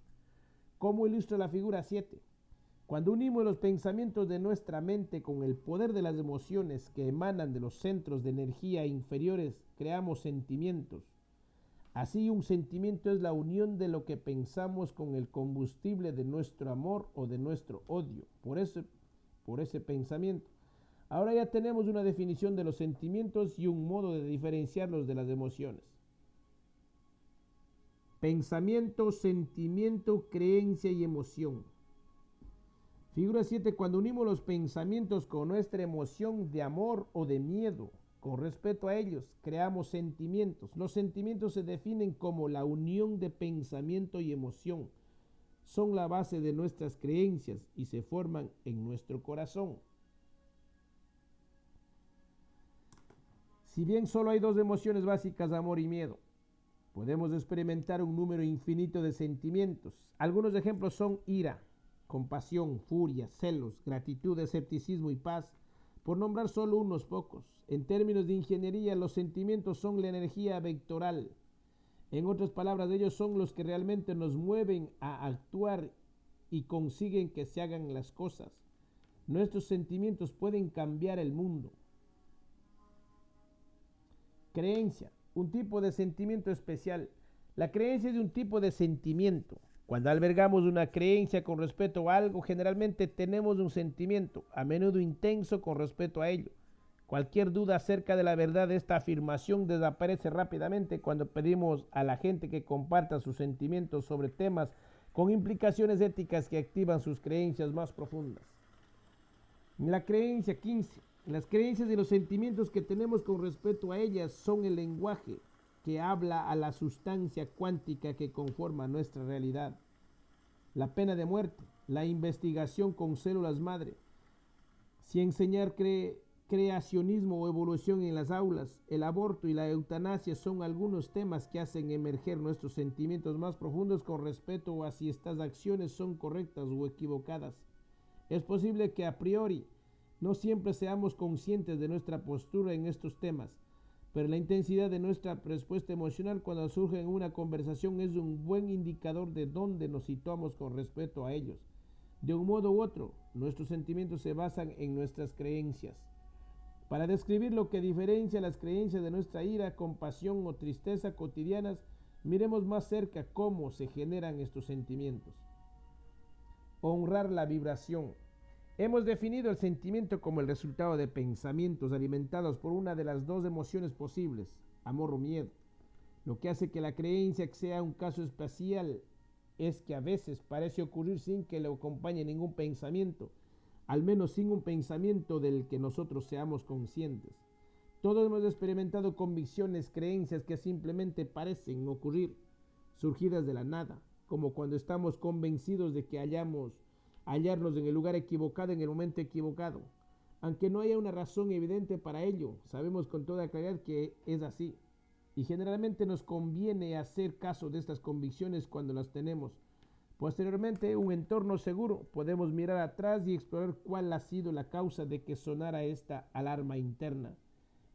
¿Cómo ilustra la figura 7? Cuando unimos los pensamientos de nuestra mente con el poder de las emociones que emanan de los centros de energía inferiores, creamos sentimientos. Así, un sentimiento es la unión de lo que pensamos con el combustible de nuestro amor o de nuestro odio, por ese pensamiento. Ahora ya tenemos una definición de los sentimientos y un modo de diferenciarlos de las emociones. Pensamiento, sentimiento, creencia y emoción. Figura 7. Cuando unimos los pensamientos con nuestra emoción de amor o de miedo, con respeto a ellos, creamos sentimientos. Los sentimientos se definen como la unión de pensamiento y emoción. Son la base de nuestras creencias y se forman en nuestro corazón. Si bien solo hay dos emociones básicas, amor y miedo, podemos experimentar un número infinito de sentimientos. Algunos ejemplos son ira, compasión, furia, celos, gratitud, escepticismo y paz, por nombrar solo unos pocos. En términos de ingeniería, los sentimientos son la energía vectoral. En otras palabras, ellos son los que realmente nos mueven a actuar y consiguen que se hagan las cosas. Nuestros sentimientos pueden cambiar el mundo. Creencia, un tipo de sentimiento especial. La creencia es de un tipo de sentimiento. Cuando albergamos una creencia con respecto a algo, generalmente tenemos un sentimiento, a menudo intenso, con respecto a ello. Cualquier duda acerca de la verdad de esta afirmación desaparece rápidamente cuando pedimos a la gente que comparta sus sentimientos sobre temas con implicaciones éticas que activan sus creencias más profundas. La creencia 15. Las creencias y los sentimientos que tenemos con respecto a ellas son el lenguaje que habla a la sustancia cuántica que conforma nuestra realidad. La pena de muerte, la investigación con células madre, si enseñar creacionismo o evolución en las aulas, el aborto y la eutanasia son algunos temas que hacen emerger nuestros sentimientos más profundos con respecto a si estas acciones son correctas o equivocadas. Es posible que a priori no siempre seamos conscientes de nuestra postura en estos temas, pero la intensidad de nuestra respuesta emocional cuando surge en una conversación es un buen indicador de dónde nos situamos con respecto a ellos. De un modo u otro, nuestros sentimientos se basan en nuestras creencias. Para describir lo que diferencia las creencias de nuestra ira, compasión o tristeza cotidianas, miremos más cerca cómo se generan estos sentimientos. Honrar la vibración. Hemos definido el sentimiento como el resultado de pensamientos alimentados por una de las dos emociones posibles, amor o miedo. Lo que hace que la creencia sea un caso especial es que a veces parece ocurrir sin que le acompañe ningún pensamiento, al menos sin un pensamiento del que nosotros seamos conscientes. Todos hemos experimentado convicciones, creencias que simplemente parecen ocurrir, surgidas de la nada, como cuando estamos convencidos de que hallarnos en el lugar equivocado en el momento equivocado. Aunque no haya una razón evidente para ello, sabemos con toda claridad que es así. Y generalmente nos conviene hacer caso de estas convicciones cuando las tenemos. Posteriormente, un entorno seguro, podemos mirar atrás y explorar cuál ha sido la causa de que sonara esta alarma interna.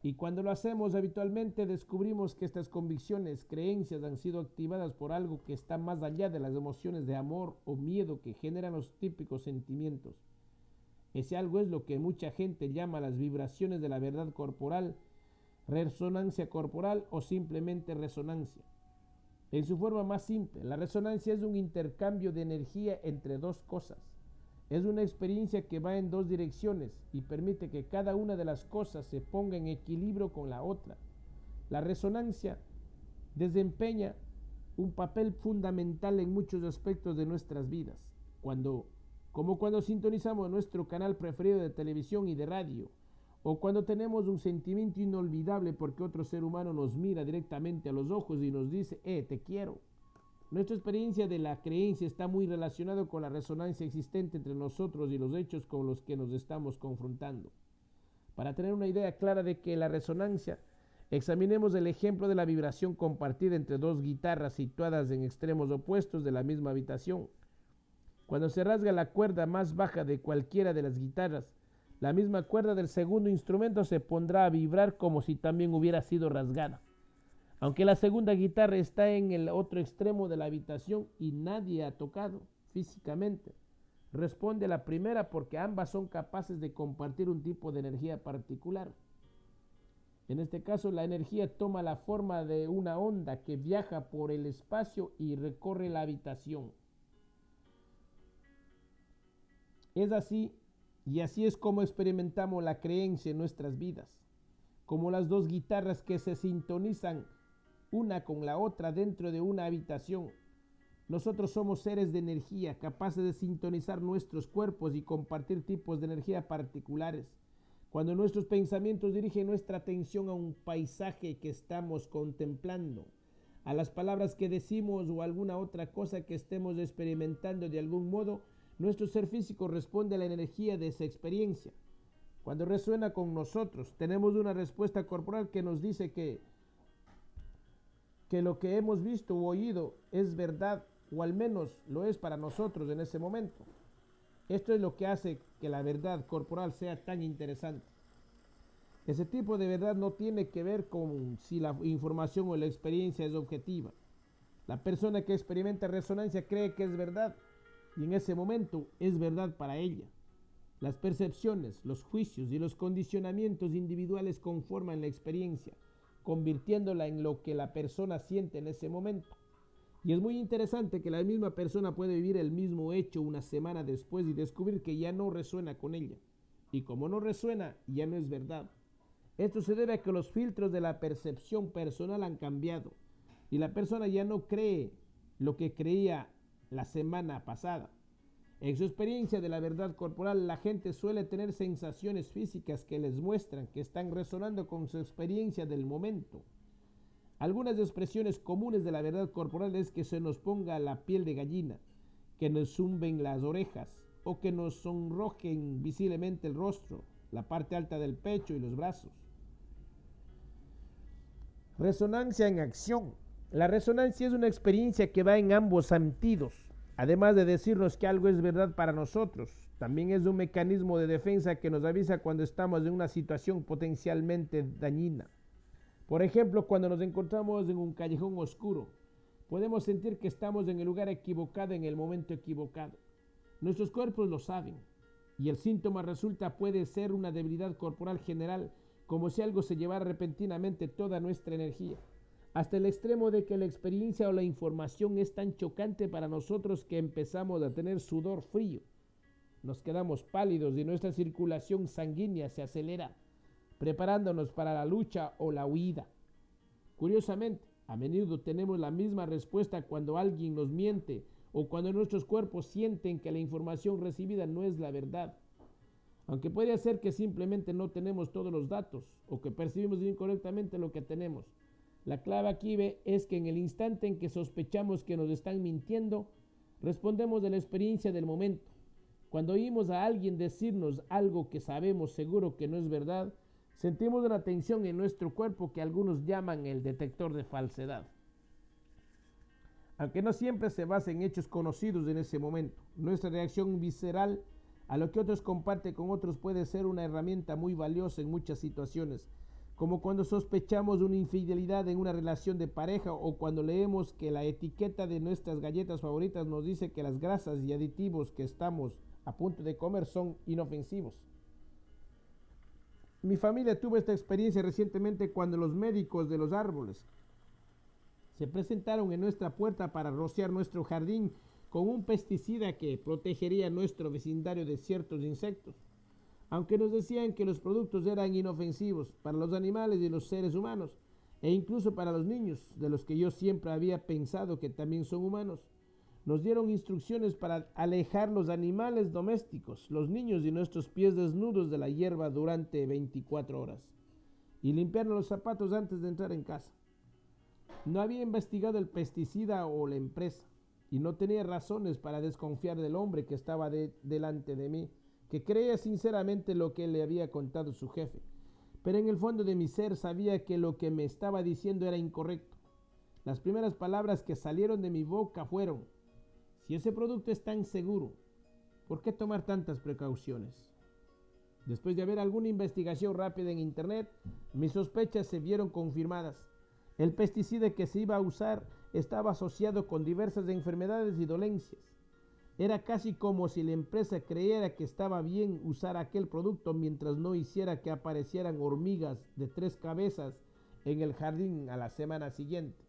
Y cuando lo hacemos habitualmente, descubrimos que estas convicciones, creencias han sido activadas por algo que está más allá de las emociones de amor o miedo que generan los típicos sentimientos. Ese algo es lo que mucha gente llama las vibraciones de la verdad corporal, resonancia corporal o simplemente resonancia. En su forma más simple, la resonancia es un intercambio de energía entre dos cosas. Es una experiencia que va en dos direcciones y permite que cada una de las cosas se ponga en equilibrio con la otra. La resonancia desempeña un papel fundamental en muchos aspectos de nuestras vidas, como cuando sintonizamos nuestro canal preferido de televisión y de radio, o cuando tenemos un sentimiento inolvidable porque otro ser humano nos mira directamente a los ojos y nos dice, te quiero. Nuestra experiencia de la creencia está muy relacionada con la resonancia existente entre nosotros y los hechos con los que nos estamos confrontando. Para tener una idea clara de que la resonancia, examinemos el ejemplo de la vibración compartida entre dos guitarras situadas en extremos opuestos de la misma habitación. Cuando se rasga la cuerda más baja de cualquiera de las guitarras, la misma cuerda del segundo instrumento se pondrá a vibrar como si también hubiera sido rasgada. Aunque la segunda guitarra está en el otro extremo de la habitación y nadie ha tocado físicamente, responde a la primera porque ambas son capaces de compartir un tipo de energía particular. En este caso, la energía toma la forma de una onda que viaja por el espacio y recorre la habitación. Es así, y así es como experimentamos la creencia en nuestras vidas, como las dos guitarras que se sintonizan una con la otra dentro de una habitación. Nosotros somos seres de energía, capaces de sintonizar nuestros cuerpos y compartir tipos de energía particulares. Cuando nuestros pensamientos dirigen nuestra atención a un paisaje que estamos contemplando, a las palabras que decimos o alguna otra cosa que estemos experimentando de algún modo, nuestro ser físico responde a la energía de esa experiencia. Cuando resuena con nosotros, tenemos una respuesta corporal que nos dice que lo que hemos visto u oído es verdad, o al menos lo es para nosotros en ese momento. Esto es lo que hace que la verdad corporal sea tan interesante. Ese tipo de verdad no tiene que ver con si la información o la experiencia es objetiva. La persona que experimenta resonancia cree que es verdad, y en ese momento es verdad para ella. Las percepciones, los juicios y los condicionamientos individuales conforman la experiencia, convirtiéndola en lo que la persona siente en ese momento. Y es muy interesante que la misma persona puede vivir el mismo hecho una semana después y descubrir que ya no resuena con ella. Y como no resuena, ya no es verdad. Esto se debe a que los filtros de la percepción personal han cambiado y la persona ya no cree lo que creía la semana pasada. En su experiencia de la verdad corporal, la gente suele tener sensaciones físicas que les muestran que están resonando con su experiencia del momento. Algunas expresiones comunes de la verdad corporal es que se nos ponga la piel de gallina, que nos zumben las orejas o que nos sonrojen visiblemente el rostro, la parte alta del pecho y los brazos. Resonancia en acción. La resonancia es una experiencia que va en ambos sentidos. Además de decirnos que algo es verdad para nosotros, también es un mecanismo de defensa que nos avisa cuando estamos en una situación potencialmente dañina. Por ejemplo, cuando nos encontramos en un callejón oscuro, podemos sentir que estamos en el lugar equivocado en el momento equivocado. Nuestros cuerpos lo saben, y el síntoma puede ser una debilidad corporal general, como si algo se llevara repentinamente toda nuestra energía, hasta el extremo de que la experiencia o la información es tan chocante para nosotros que empezamos a tener sudor frío. Nos quedamos pálidos y nuestra circulación sanguínea se acelera, preparándonos para la lucha o la huida. Curiosamente, a menudo tenemos la misma respuesta cuando alguien nos miente o cuando nuestros cuerpos sienten que la información recibida no es la verdad. aunque podría ser que simplemente no tenemos todos los datos o que percibimos incorrectamente lo que tenemos. La clave aquí es que en el instante en que sospechamos que nos están mintiendo, respondemos de la experiencia del momento. Cuando oímos a alguien decirnos algo que sabemos seguro que no es verdad, sentimos una tensión en nuestro cuerpo que algunos llaman el detector de falsedad. Aunque no siempre se basa en hechos conocidos en ese momento, nuestra reacción visceral a lo que otros comparten con otros puede ser una herramienta muy valiosa en muchas situaciones, como cuando sospechamos de una infidelidad en una relación de pareja o cuando leemos que la etiqueta de nuestras galletas favoritas nos dice que las grasas y aditivos que estamos a punto de comer son inofensivos. Mi familia tuvo esta experiencia recientemente cuando los médicos de los árboles se presentaron en nuestra puerta para rociar nuestro jardín con un pesticida que protegería nuestro vecindario de ciertos insectos. Aunque nos decían que los productos eran inofensivos para los animales y los seres humanos, e incluso para los niños, de los que yo siempre había pensado que también son humanos, nos dieron instrucciones para alejar los animales domésticos, los niños y nuestros pies desnudos de la hierba durante 24 horas, y limpiarnos los zapatos antes de entrar en casa. No había investigado el pesticida o la empresa, y no tenía razones para desconfiar del hombre que estaba delante de mí, que creía sinceramente lo que le había contado su jefe. Pero en el fondo de mi ser sabía que lo que me estaba diciendo era incorrecto. Las primeras palabras que salieron de mi boca fueron: si ese producto es tan seguro, ¿por qué tomar tantas precauciones? Después de haber alguna investigación rápida en internet, mis sospechas se vieron confirmadas. El pesticida que se iba a usar estaba asociado con diversas enfermedades y dolencias. Era casi como si la empresa creyera que estaba bien usar aquel producto mientras no hiciera que aparecieran hormigas de 3 cabezas en el jardín a la semana siguiente.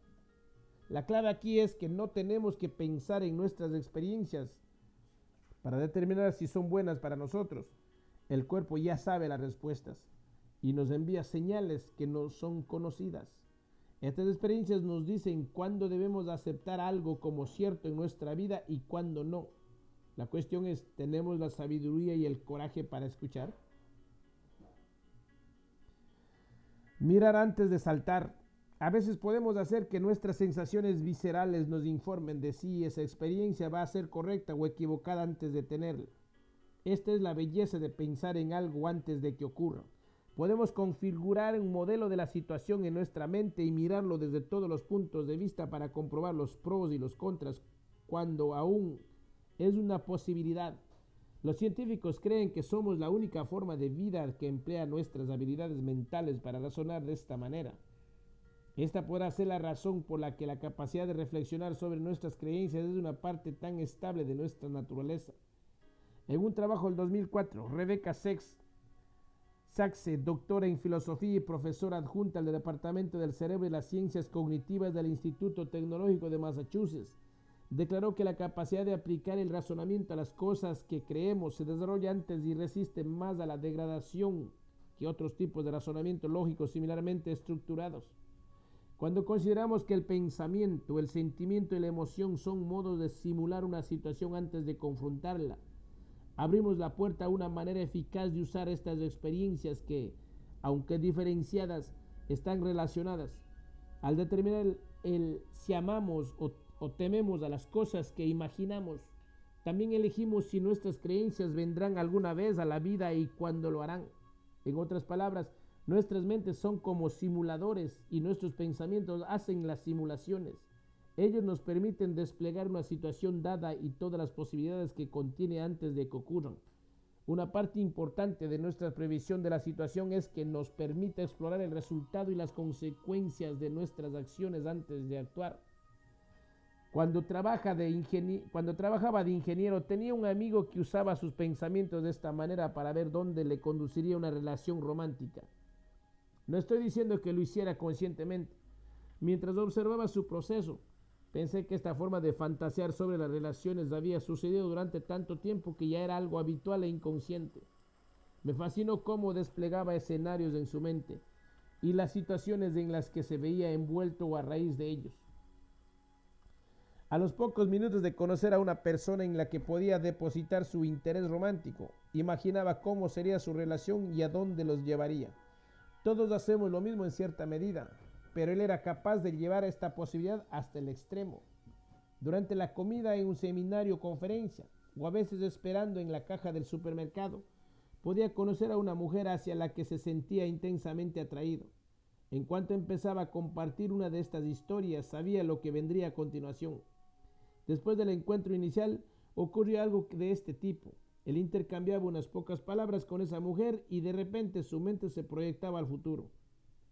La clave aquí es que no tenemos que pensar en nuestras experiencias para determinar si son buenas para nosotros. El cuerpo ya sabe las respuestas y nos envía señales que no son conocidas. Estas experiencias nos dicen cuándo debemos aceptar algo como cierto en nuestra vida y cuándo no. La cuestión es, ¿tenemos la sabiduría y el coraje para escuchar? Mirar antes de saltar. A veces podemos hacer que nuestras sensaciones viscerales nos informen de si esa experiencia va a ser correcta o equivocada antes de tenerla. Esta es la belleza de pensar en algo antes de que ocurra. Podemos configurar un modelo de la situación en nuestra mente y mirarlo desde todos los puntos de vista para comprobar los pros y los contras cuando aún es una posibilidad. Los científicos creen que somos la única forma de vida que emplea nuestras habilidades mentales para razonar de esta manera. Esta podrá ser la razón por la que la capacidad de reflexionar sobre nuestras creencias es una parte tan estable de nuestra naturaleza. En un trabajo del 2004, Rebecca Saxe, doctora en filosofía y profesora adjunta del Departamento del Cerebro y las Ciencias Cognitivas del Instituto Tecnológico de Massachusetts, declaró que la capacidad de aplicar el razonamiento a las cosas que creemos se desarrolla antes y resiste más a la degradación que otros tipos de razonamiento lógico similarmente estructurados. Cuando consideramos que el pensamiento, el sentimiento y la emoción son modos de simular una situación antes de confrontarla, abrimos la puerta a una manera eficaz de usar estas experiencias que, aunque diferenciadas, están relacionadas. Al determinar si amamos o tememos a las cosas que imaginamos, también elegimos si nuestras creencias vendrán alguna vez a la vida y cuándo lo harán. En otras palabras, nuestras mentes son como simuladores y nuestros pensamientos hacen las simulaciones. Ellos nos permiten desplegar una situación dada y todas las posibilidades que contiene antes de que ocurran. Una parte importante de nuestra previsión de la situación es que nos permite explorar el resultado y las consecuencias de nuestras acciones antes de actuar. Cuando trabajaba de ingeniero, tenía un amigo que usaba sus pensamientos de esta manera para ver dónde le conduciría una relación romántica. No estoy diciendo que lo hiciera conscientemente. Mientras observaba su proceso, pensé que esta forma de fantasear sobre las relaciones había sucedido durante tanto tiempo que ya era algo habitual e inconsciente. Me fascinó cómo desplegaba escenarios en su mente y las situaciones en las que se veía envuelto a raíz de ellos. A los pocos minutos de conocer a una persona en la que podía depositar su interés romántico, imaginaba cómo sería su relación y a dónde los llevaría. Todos hacemos lo mismo en cierta medida, pero él era capaz de llevar esta posibilidad hasta el extremo. Durante la comida en un seminario o conferencia, o a veces esperando en la caja del supermercado, podía conocer a una mujer hacia la que se sentía intensamente atraído. En cuanto empezaba a compartir una de estas historias, sabía lo que vendría a continuación. Después del encuentro inicial, ocurrió algo de este tipo. Él intercambiaba unas pocas palabras con esa mujer y de repente su mente se proyectaba al futuro,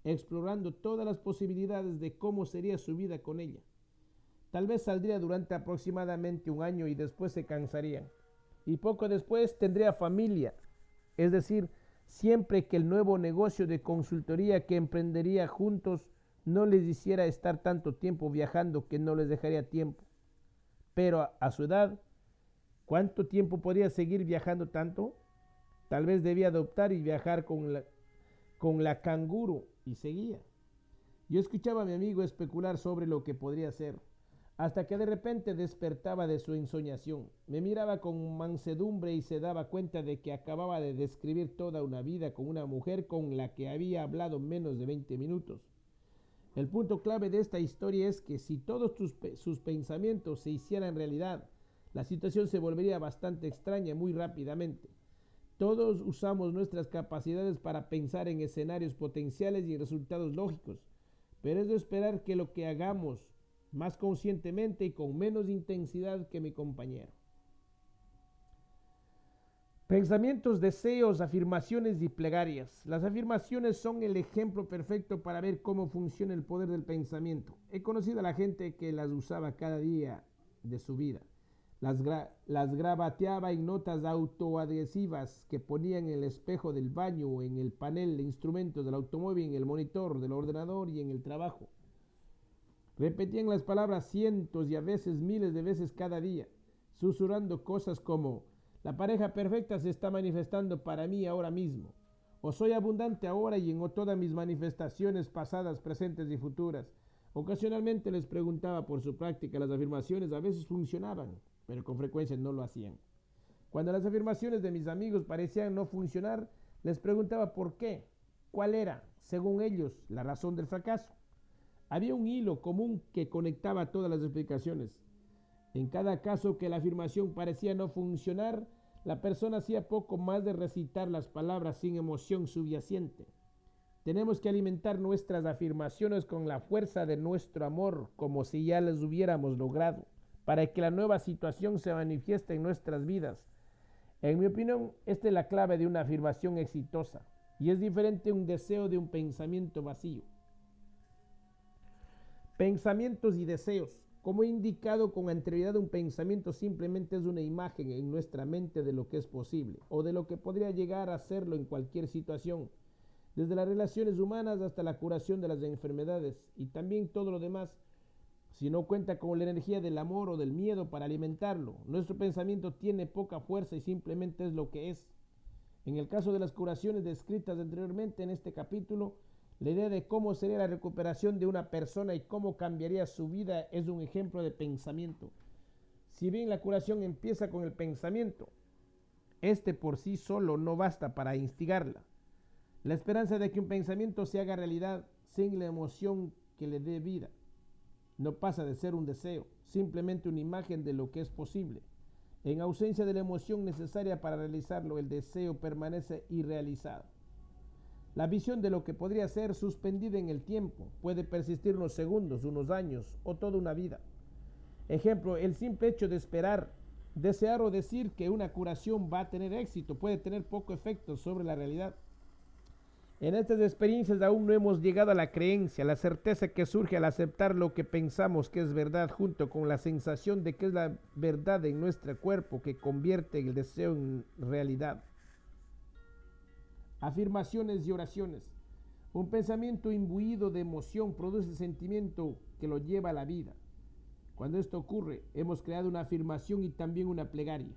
explorando todas las posibilidades de cómo sería su vida con ella. Tal vez saldría durante aproximadamente un año y después se cansarían. Y poco después tendría familia, es decir, siempre que el nuevo negocio de consultoría que emprendería juntos no les hiciera estar tanto tiempo viajando que no les dejaría tiempo. Pero a su edad, ¿cuánto tiempo podría seguir viajando tanto? Tal vez debía adoptar y viajar con la canguro y seguía. Yo escuchaba a mi amigo especular sobre lo que podría ser, hasta que de repente despertaba de su ensoñación. Me miraba con mansedumbre y se daba cuenta de que acababa de describir toda una vida con una mujer con la que había hablado menos de 20 minutos. El punto clave de esta historia es que si todos sus pensamientos se hicieran realidad, la situación se volvería bastante extraña muy rápidamente. Todos usamos nuestras capacidades para pensar en escenarios potenciales y resultados lógicos, pero es de esperar que lo que hagamos más conscientemente y con menos intensidad que mi compañero. Pensamientos, deseos, afirmaciones y plegarias. Las afirmaciones son el ejemplo perfecto para ver cómo funciona el poder del pensamiento. He conocido a la gente que las usaba cada día de su vida. Las grabateaba en notas autoadhesivas que ponían en el espejo del baño, en el panel de instrumentos del automóvil, en el monitor del ordenador y en el trabajo. Repetían las palabras cientos y a veces miles de veces cada día, susurrando cosas como: la pareja perfecta se está manifestando para mí ahora mismo, o soy abundante ahora y en todas mis manifestaciones pasadas, presentes y futuras. Ocasionalmente les preguntaba por su práctica. Las afirmaciones a veces funcionaban, pero con frecuencia no lo hacían. Cuando las afirmaciones de mis amigos parecían no funcionar, les preguntaba por qué, cuál era, según ellos, la razón del fracaso. Había un hilo común que conectaba todas las explicaciones. En cada caso que la afirmación parecía no funcionar, la persona hacía poco más de recitar las palabras sin emoción subyacente. Tenemos que alimentar nuestras afirmaciones con la fuerza de nuestro amor, como si ya las hubiéramos logrado, para que la nueva situación se manifieste en nuestras vidas. En mi opinión, esta es la clave de una afirmación exitosa, y es diferente un deseo de un pensamiento vacío. Pensamientos y deseos. Como he indicado con anterioridad, un pensamiento simplemente es una imagen en nuestra mente de lo que es posible o de lo que podría llegar a serlo en cualquier situación, desde las relaciones humanas hasta la curación de las enfermedades y también todo lo demás. Si no cuenta con la energía del amor o del miedo para alimentarlo, nuestro pensamiento tiene poca fuerza y simplemente es lo que es. En el caso de las curaciones descritas anteriormente en este capítulo, la idea de cómo sería la recuperación de una persona y cómo cambiaría su vida es un ejemplo de pensamiento. Si bien la curación empieza con el pensamiento, este por sí solo no basta para instigarla. La esperanza de que un pensamiento se haga realidad sin la emoción que le dé vida no pasa de ser un deseo, simplemente una imagen de lo que es posible. En ausencia de la emoción necesaria para realizarlo, el deseo permanece irrealizado. La visión de lo que podría ser suspendida en el tiempo puede persistir unos segundos, unos años o toda una vida. Ejemplo, el simple hecho de esperar, desear o decir que una curación va a tener éxito puede tener poco efecto sobre la realidad. En estas experiencias aún no hemos llegado a la creencia, la certeza que surge al aceptar lo que pensamos que es verdad, junto con la sensación de que es la verdad en nuestro cuerpo que convierte el deseo en realidad. Afirmaciones y oraciones. Un pensamiento imbuido de emoción produce sentimiento que lo lleva a la vida. Cuando esto ocurre, hemos creado una afirmación y también una plegaria.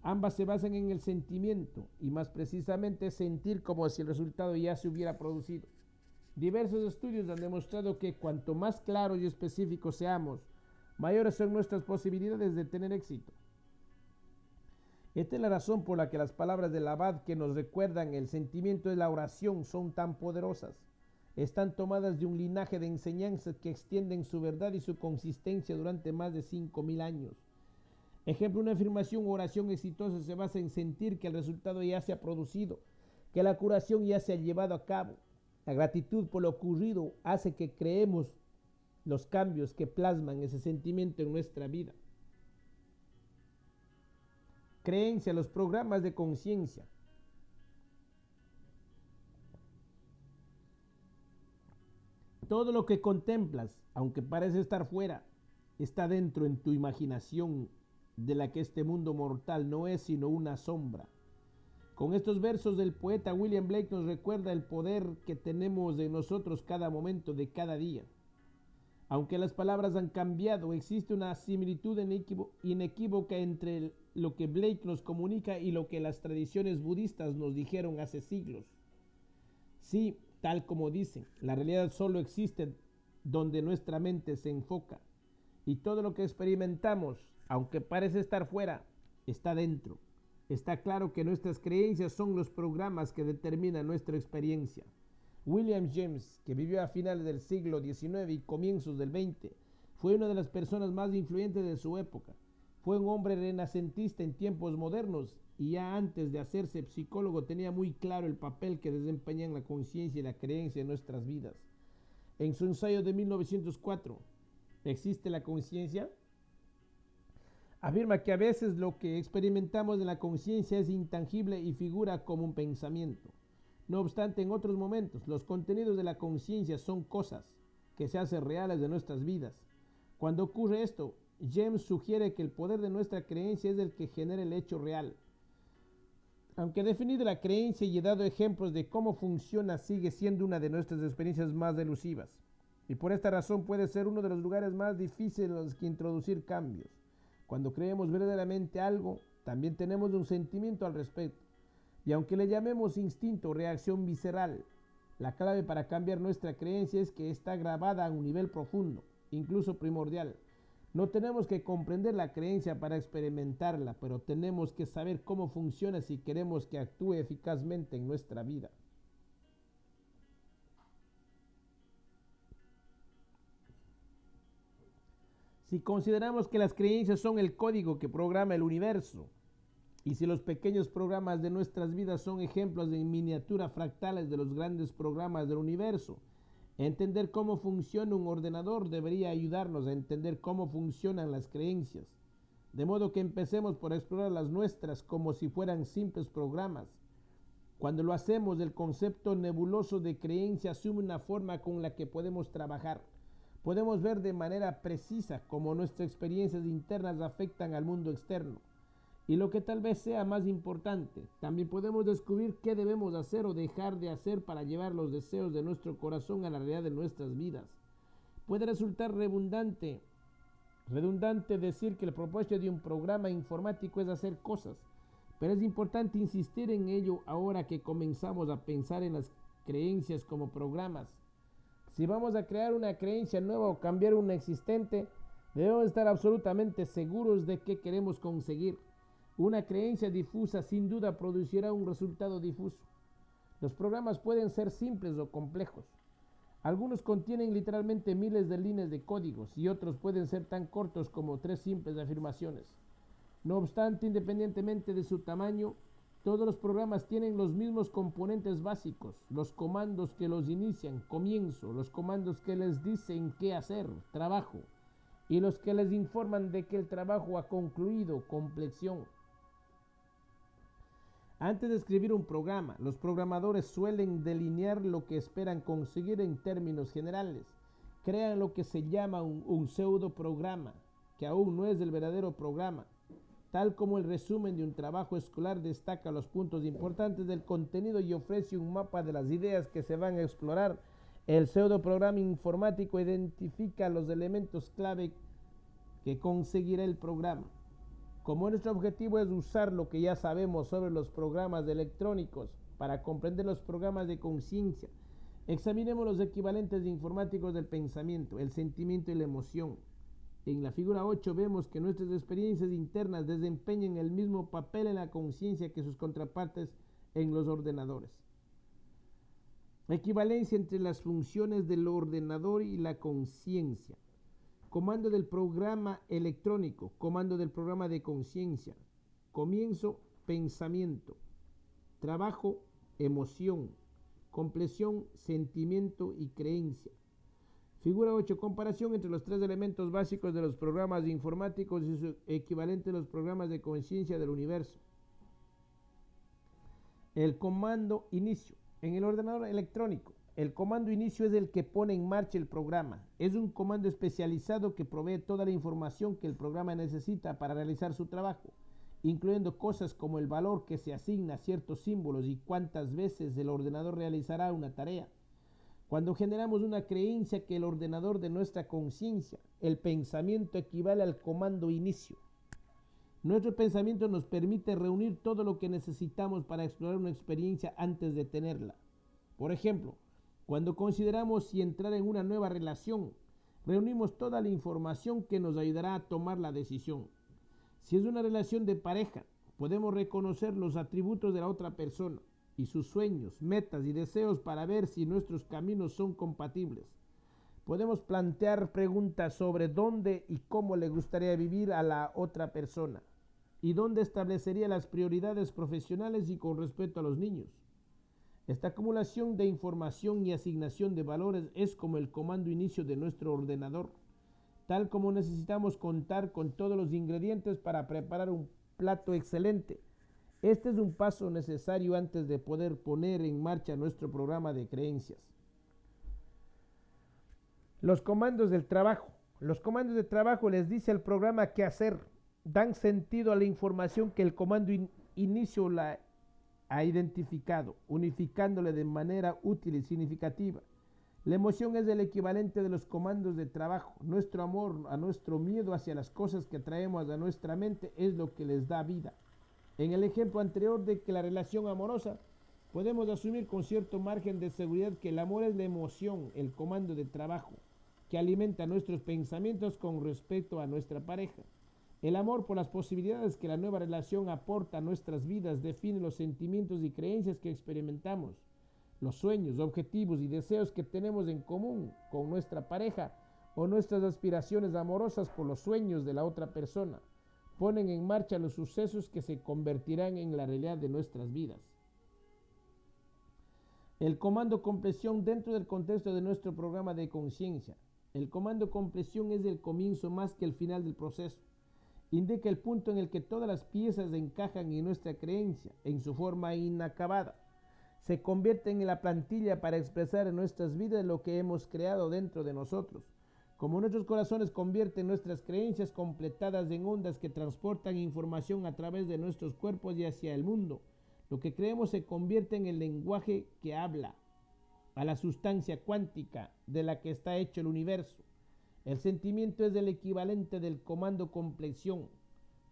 Ambas se basan en el sentimiento y más precisamente sentir como si el resultado ya se hubiera producido. Diversos estudios han demostrado que cuanto más claros y específicos seamos, mayores son nuestras posibilidades de tener éxito. Esta es la razón por la que las palabras del abad que nos recuerdan el sentimiento de la oración son tan poderosas. Están tomadas de un linaje de enseñanzas que extienden su verdad y su consistencia durante más de 5000 años. Ejemplo, una afirmación o oración exitosa se basa en sentir que el resultado ya se ha producido, que la curación ya se ha llevado a cabo. La gratitud por lo ocurrido hace que creemos los cambios que plasman ese sentimiento en nuestra vida. Creencia, los programas de conciencia. Todo lo que contemplas, aunque parece estar fuera, está dentro en tu imaginación, de la que este mundo mortal no es sino una sombra. Con estos versos del poeta William Blake nos recuerda el poder que tenemos de nosotros cada momento de cada día. Aunque las palabras han cambiado, existe una similitud inequívoca entre lo que Blake nos comunica y lo que las tradiciones budistas nos dijeron hace siglos. Sí, tal como dicen, la realidad solo existe donde nuestra mente se enfoca, y todo lo que experimentamos, aunque parece estar fuera, está dentro. Está claro que nuestras creencias son los programas que determinan nuestra experiencia. William James, que vivió a finales del siglo XIX y comienzos del XX, fue una de las personas más influyentes de su época. Fue un hombre renacentista en tiempos modernos y ya antes de hacerse psicólogo tenía muy claro el papel que desempeñan la conciencia y la creencia en nuestras vidas. En su ensayo de 1904, ¿existe la conciencia?, afirma que a veces lo que experimentamos en la conciencia es intangible y figura como un pensamiento. No obstante, en otros momentos, los contenidos de la conciencia son cosas que se hacen reales de nuestras vidas. Cuando ocurre esto, James sugiere que el poder de nuestra creencia es el que genera el hecho real. Aunque he definido la creencia y he dado ejemplos de cómo funciona, sigue siendo una de nuestras experiencias más elusivas. Y por esta razón puede ser uno de los lugares más difíciles en los que introducir cambios. Cuando creemos verdaderamente algo, también tenemos un sentimiento al respecto. Y aunque le llamemos instinto o reacción visceral, la clave para cambiar nuestra creencia es que está grabada a un nivel profundo, incluso primordial. No tenemos que comprender la creencia para experimentarla, pero tenemos que saber cómo funciona si queremos que actúe eficazmente en nuestra vida. Si consideramos que las creencias son el código que programa el universo, y si los pequeños programas de nuestras vidas son ejemplos de miniatura fractales de los grandes programas del universo, entender cómo funciona un ordenador debería ayudarnos a entender cómo funcionan las creencias. De modo que empecemos por explorar las nuestras como si fueran simples programas. Cuando lo hacemos, el concepto nebuloso de creencia asume una forma con la que podemos trabajar. Podemos ver de manera precisa cómo nuestras experiencias internas afectan al mundo externo. Y lo que tal vez sea más importante, también podemos descubrir qué debemos hacer o dejar de hacer para llevar los deseos de nuestro corazón a la realidad de nuestras vidas. Puede resultar redundante decir que el propósito de un programa informático es hacer cosas, pero es importante insistir en ello ahora que comenzamos a pensar en las creencias como programas. Si vamos a crear una creencia nueva o cambiar una existente, debemos estar absolutamente seguros de qué queremos conseguir. Una creencia difusa sin duda producirá un resultado difuso. Los programas pueden ser simples o complejos. Algunos contienen literalmente miles de líneas de códigos y otros pueden ser tan cortos como 3 simples afirmaciones. No obstante, independientemente de su tamaño, todos los programas tienen los mismos componentes básicos: los comandos que los inician, comienzo; los comandos que les dicen qué hacer, trabajo; y los que les informan de que el trabajo ha concluido, compleción. Antes de escribir un programa, los programadores suelen delinear lo que esperan conseguir en términos generales. Crean lo que se llama un pseudo programa, que aún no es el verdadero programa. Tal como el resumen de un trabajo escolar destaca los puntos importantes del contenido y ofrece un mapa de las ideas que se van a explorar, el pseudo programa informático identifica los elementos clave que conseguirá el programa. Como nuestro objetivo es usar lo que ya sabemos sobre los programas electrónicos para comprender los programas de conciencia, examinemos los equivalentes informáticos del pensamiento, el sentimiento y la emoción. En la figura 8 vemos que nuestras experiencias internas desempeñan el mismo papel en la conciencia que sus contrapartes en los ordenadores. Equivalencia entre las funciones del ordenador y la conciencia. Comando del programa electrónico, comando del programa de conciencia. Comienzo, pensamiento. Trabajo, emoción. Compleción, sentimiento y creencia. Figura 8. Comparación entre los tres elementos básicos de los programas informáticos y su equivalente a los programas de conciencia del universo. El comando inicio. En el ordenador electrónico, el comando inicio es el que pone en marcha el programa. Es un comando especializado que provee toda la información que el programa necesita para realizar su trabajo, incluyendo cosas como el valor que se asigna a ciertos símbolos y cuántas veces el ordenador realizará una tarea. Cuando generamos una creencia que el ordenador de nuestra conciencia, el pensamiento equivale al comando inicio. Nuestro pensamiento nos permite reunir todo lo que necesitamos para explorar una experiencia antes de tenerla. Por ejemplo, cuando consideramos si entrar en una nueva relación, reunimos toda la información que nos ayudará a tomar la decisión. Si es una relación de pareja, podemos reconocer los atributos de la otra persona y sus sueños, metas y deseos para ver si nuestros caminos son compatibles. Podemos plantear preguntas sobre dónde y cómo le gustaría vivir a la otra persona y dónde establecería las prioridades profesionales y con respecto a los niños. Esta acumulación de información y asignación de valores es como el comando inicio de nuestro ordenador, tal como necesitamos contar con todos los ingredientes para preparar un plato excelente. Este es un paso necesario antes de poder poner en marcha nuestro programa de creencias. Los comandos del trabajo. Los comandos de trabajo les dice al programa qué hacer. Dan sentido a la información que el comando inicio la ha identificado, unificándole de manera útil y significativa. La emoción es el equivalente de los comandos de trabajo. Nuestro amor, a nuestro miedo hacia las cosas que traemos a nuestra mente es lo que les da vida. En el ejemplo anterior de que la relación amorosa, podemos asumir con cierto margen de seguridad que el amor es la emoción, el comando de trabajo, que alimenta nuestros pensamientos con respecto a nuestra pareja. El amor por las posibilidades que la nueva relación aporta a nuestras vidas define los sentimientos y creencias que experimentamos, los sueños, objetivos y deseos que tenemos en común con nuestra pareja o nuestras aspiraciones amorosas por los sueños de la otra persona. Ponen en marcha los sucesos que se convertirán en la realidad de nuestras vidas. El comando compresión dentro del contexto de nuestro programa de conciencia. El comando compresión es el comienzo más que el final del proceso. Indica el punto en el que todas las piezas encajan en nuestra creencia, en su forma inacabada. Se convierten en la plantilla para expresar en nuestras vidas lo que hemos creado dentro de nosotros. Como nuestros corazones convierten nuestras creencias completadas en ondas que transportan información a través de nuestros cuerpos y hacia el mundo, lo que creemos se convierte en el lenguaje que habla a la sustancia cuántica de la que está hecho el universo. El sentimiento es el equivalente del comando compleción.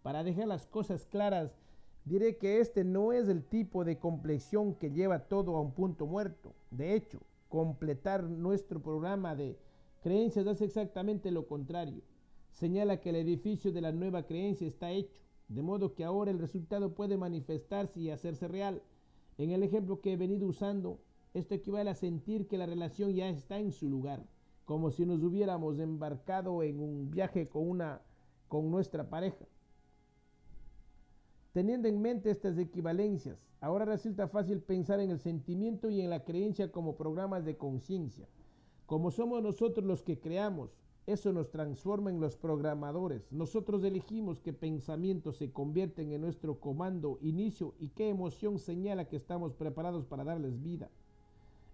Para dejar las cosas claras, diré que este no es el tipo de compleción que lleva todo a un punto muerto. De hecho, completar nuestro programa de creencias hace exactamente lo contrario. Señala que el edificio de la nueva creencia está hecho, de modo que ahora el resultado puede manifestarse y hacerse real. En el ejemplo que he venido usando, esto equivale a sentir que la relación ya está en su lugar, como si nos hubiéramos embarcado en un viaje con nuestra pareja. Teniendo en mente estas equivalencias, ahora resulta fácil pensar en el sentimiento y en la creencia como programas de conciencia. Como somos nosotros los que creamos, eso nos transforma en los programadores. Nosotros elegimos qué pensamientos se convierten en nuestro comando inicio y qué emoción señala que estamos preparados para darles vida.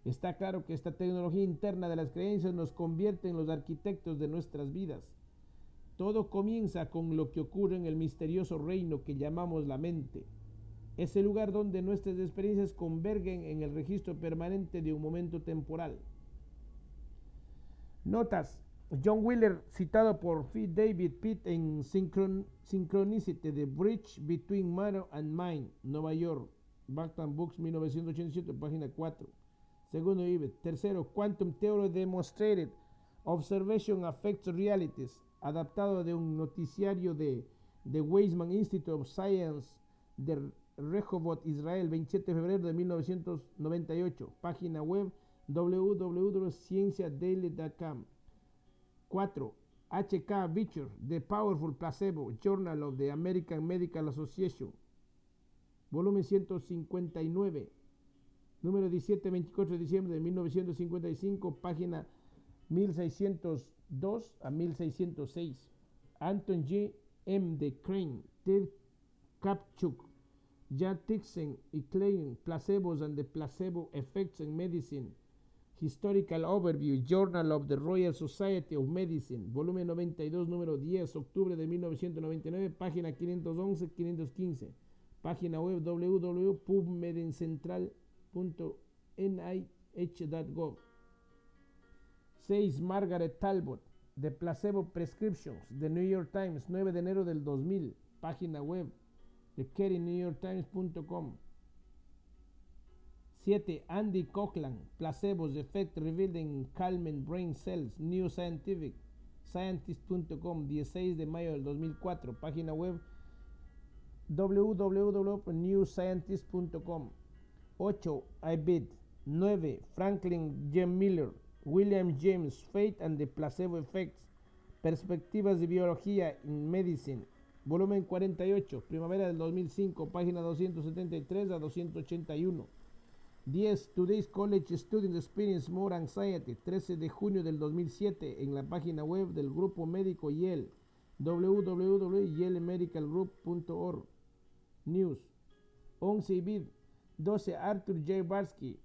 Está claro que esta tecnología interna de las creencias nos convierte en los arquitectos de nuestras vidas. Todo comienza con lo que ocurre en el misterioso reino que llamamos la mente. Es el lugar donde nuestras experiencias convergen en el registro permanente de un momento temporal. Notas. John Wheeler, citado por David Pitt en Synchronicity, The Bridge Between Matter and Mind, Nueva York, Backham Books, 1987, página 4. Segundo, Ibet. Tercero, Quantum Theory Demonstrated. Observation Affects Realities. adaptado de un noticiario de The Weizmann Institute of Science de Rehovot, Israel, 27 de febrero de 1998. Página web www.scienciadaily.com. 4. H.K. Beecher, The Powerful Placebo, Journal of the American Medical Association, volumen 159, número 17, 24 de diciembre de 1955, página 1602 a 1606. Anton G. M. de Crane, Ted Kapchuk, Jan Tixen y Klein, Placebos and the Placebo Effects in Medicine, Historical Overview, Journal of the Royal Society of Medicine, volumen 92, número 10, octubre de 1999, página 511-515. Página web www.pubmedencentral.nih.gov. 6. Margaret Talbot, The Placebo Prescriptions, The New York Times, 9 de enero del 2000. Página web thekerrynewyorktimes.com. 7. Andy Cochran, Placebos Effect Revealed in Calming Brain Cells, New Scientific, Scientist.com, 16 de mayo del 2004. Página web www.newscientist.com. 8. IBID. 9. Franklin J. Miller, William James, Fate and the Placebo Effects, Perspectivas de Biología in Medicine, volumen 48, primavera del 2005, página 273 a 281. 10. Today's College Student Experience More Anxiety, 13 de junio del 2007, en la página web del grupo médico Yale, www.yalemedicalgroup.org. News. 11. IBID. 12. Arthur J. Barsky,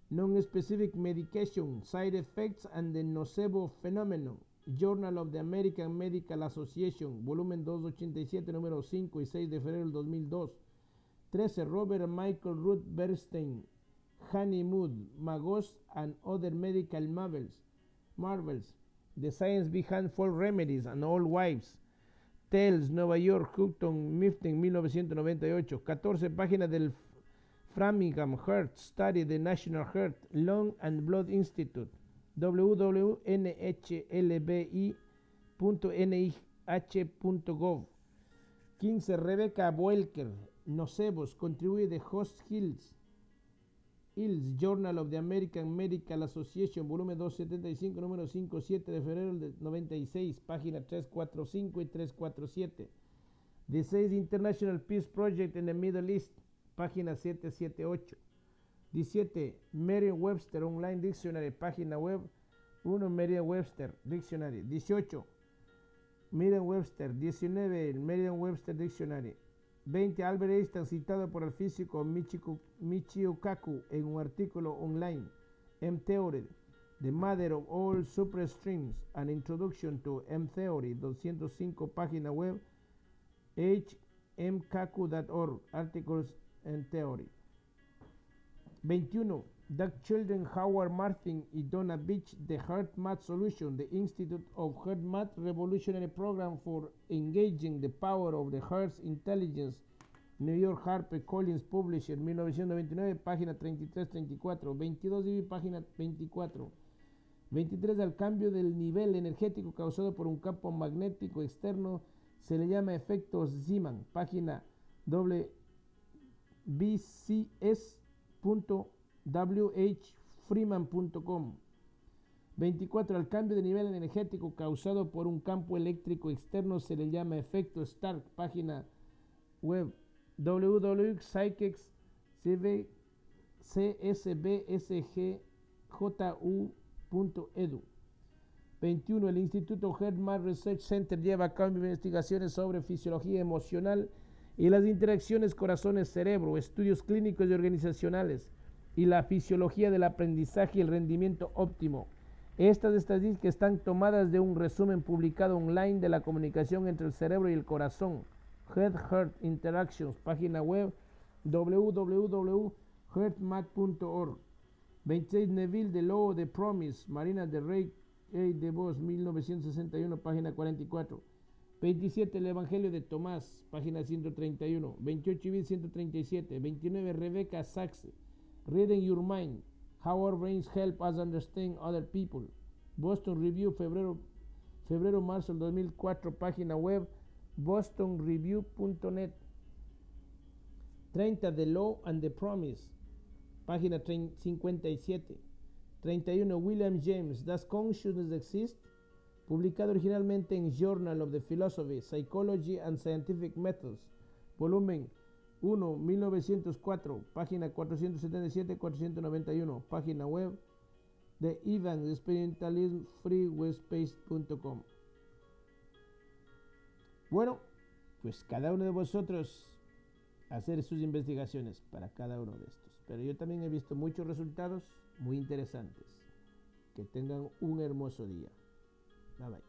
Non-Specific Medication, Side Effects and the Nocebo Phenomenon, Journal of the American Medical Association, volumen 287, número 5 y 6 de febrero del 2002. 13. Robert Michael Ruth Bernstein, Honeymoon, Magos and Other Medical Marvels, The Science Behind Fall Remedies and Old Wives, Tales, Nueva York, Houghton Mifflin, 1998. 14. Página del Framingham Heart Study, The National Heart, Lung and Blood Institute, www.nhlbi.nih.gov. 15. Rebecca Boelker, Nocebos, Contribuye de Host Hills, Journal of the American Medical Association, volumen 275, número 5-7 de febrero del 96, página 345 y 347. 16. International Peace Project in the Middle East, página 778. 17. Merriam-Webster Online Dictionary, página web 1. Merriam-Webster Dictionary. 18. Merriam-Webster. 19. Merriam-Webster Dictionary. 20. Albert Einstein, citado por el físico Michio Kaku en un artículo online. M-Theory, The Mother of All Superstreams, An Introduction to M-Theory, 205, página web hmkaku.org, Articles and Theory. 21. Doug Children, Howard Martin y Donna Beach, The HeartMath Solution, The Institute of HeartMath Revolutionary Program for Engaging the Power of the Heart's Intelligence, New York, Harper Collins Publisher, 1999, página 33-34. 22, página 24. 23. Al cambio del nivel energético causado por un campo magnético externo se le llama efecto Zeeman, página wbcs.whfreeman.com. 24. Al cambio de nivel energético causado por un campo eléctrico externo se le llama efecto Stark, página web www.csbsgju.edu. 21. El Instituto HeartMath Research Center lleva a cabo investigaciones sobre fisiología emocional y las interacciones corazones-cerebro, estudios clínicos y organizacionales, y la fisiología del aprendizaje y el rendimiento óptimo. Estas estadísticas están tomadas de un resumen publicado online de la comunicación entre el cerebro y el corazón, Head-Heart Interactions, página web www.heartmath.org. 26. Neville, The Law of the Promise, Marina de Rey de Vos, 1961, página 44. 27. El Evangelio de Tomás, página 131. 28. 137. 29. Rebecca Sachs, Reading Your Mind, How Our Brains Help Us Understand Other People, Boston Review, febrero-marzo del 2004, página web bostonreview.net. 30, The Law and the Promise, página 57. 31, William James, Does Consciousness Exist? Publicado originalmente en Journal of the Philosophy, Psychology and Scientific Methods, volumen 1, 1904, página 477-491, página web de Ivan Experimentalism freewebspace.com. Bueno, pues cada uno de vosotros hacer sus investigaciones para cada uno de estos. Pero yo también he visto muchos resultados muy interesantes. Que tengan un hermoso día. Bye bye.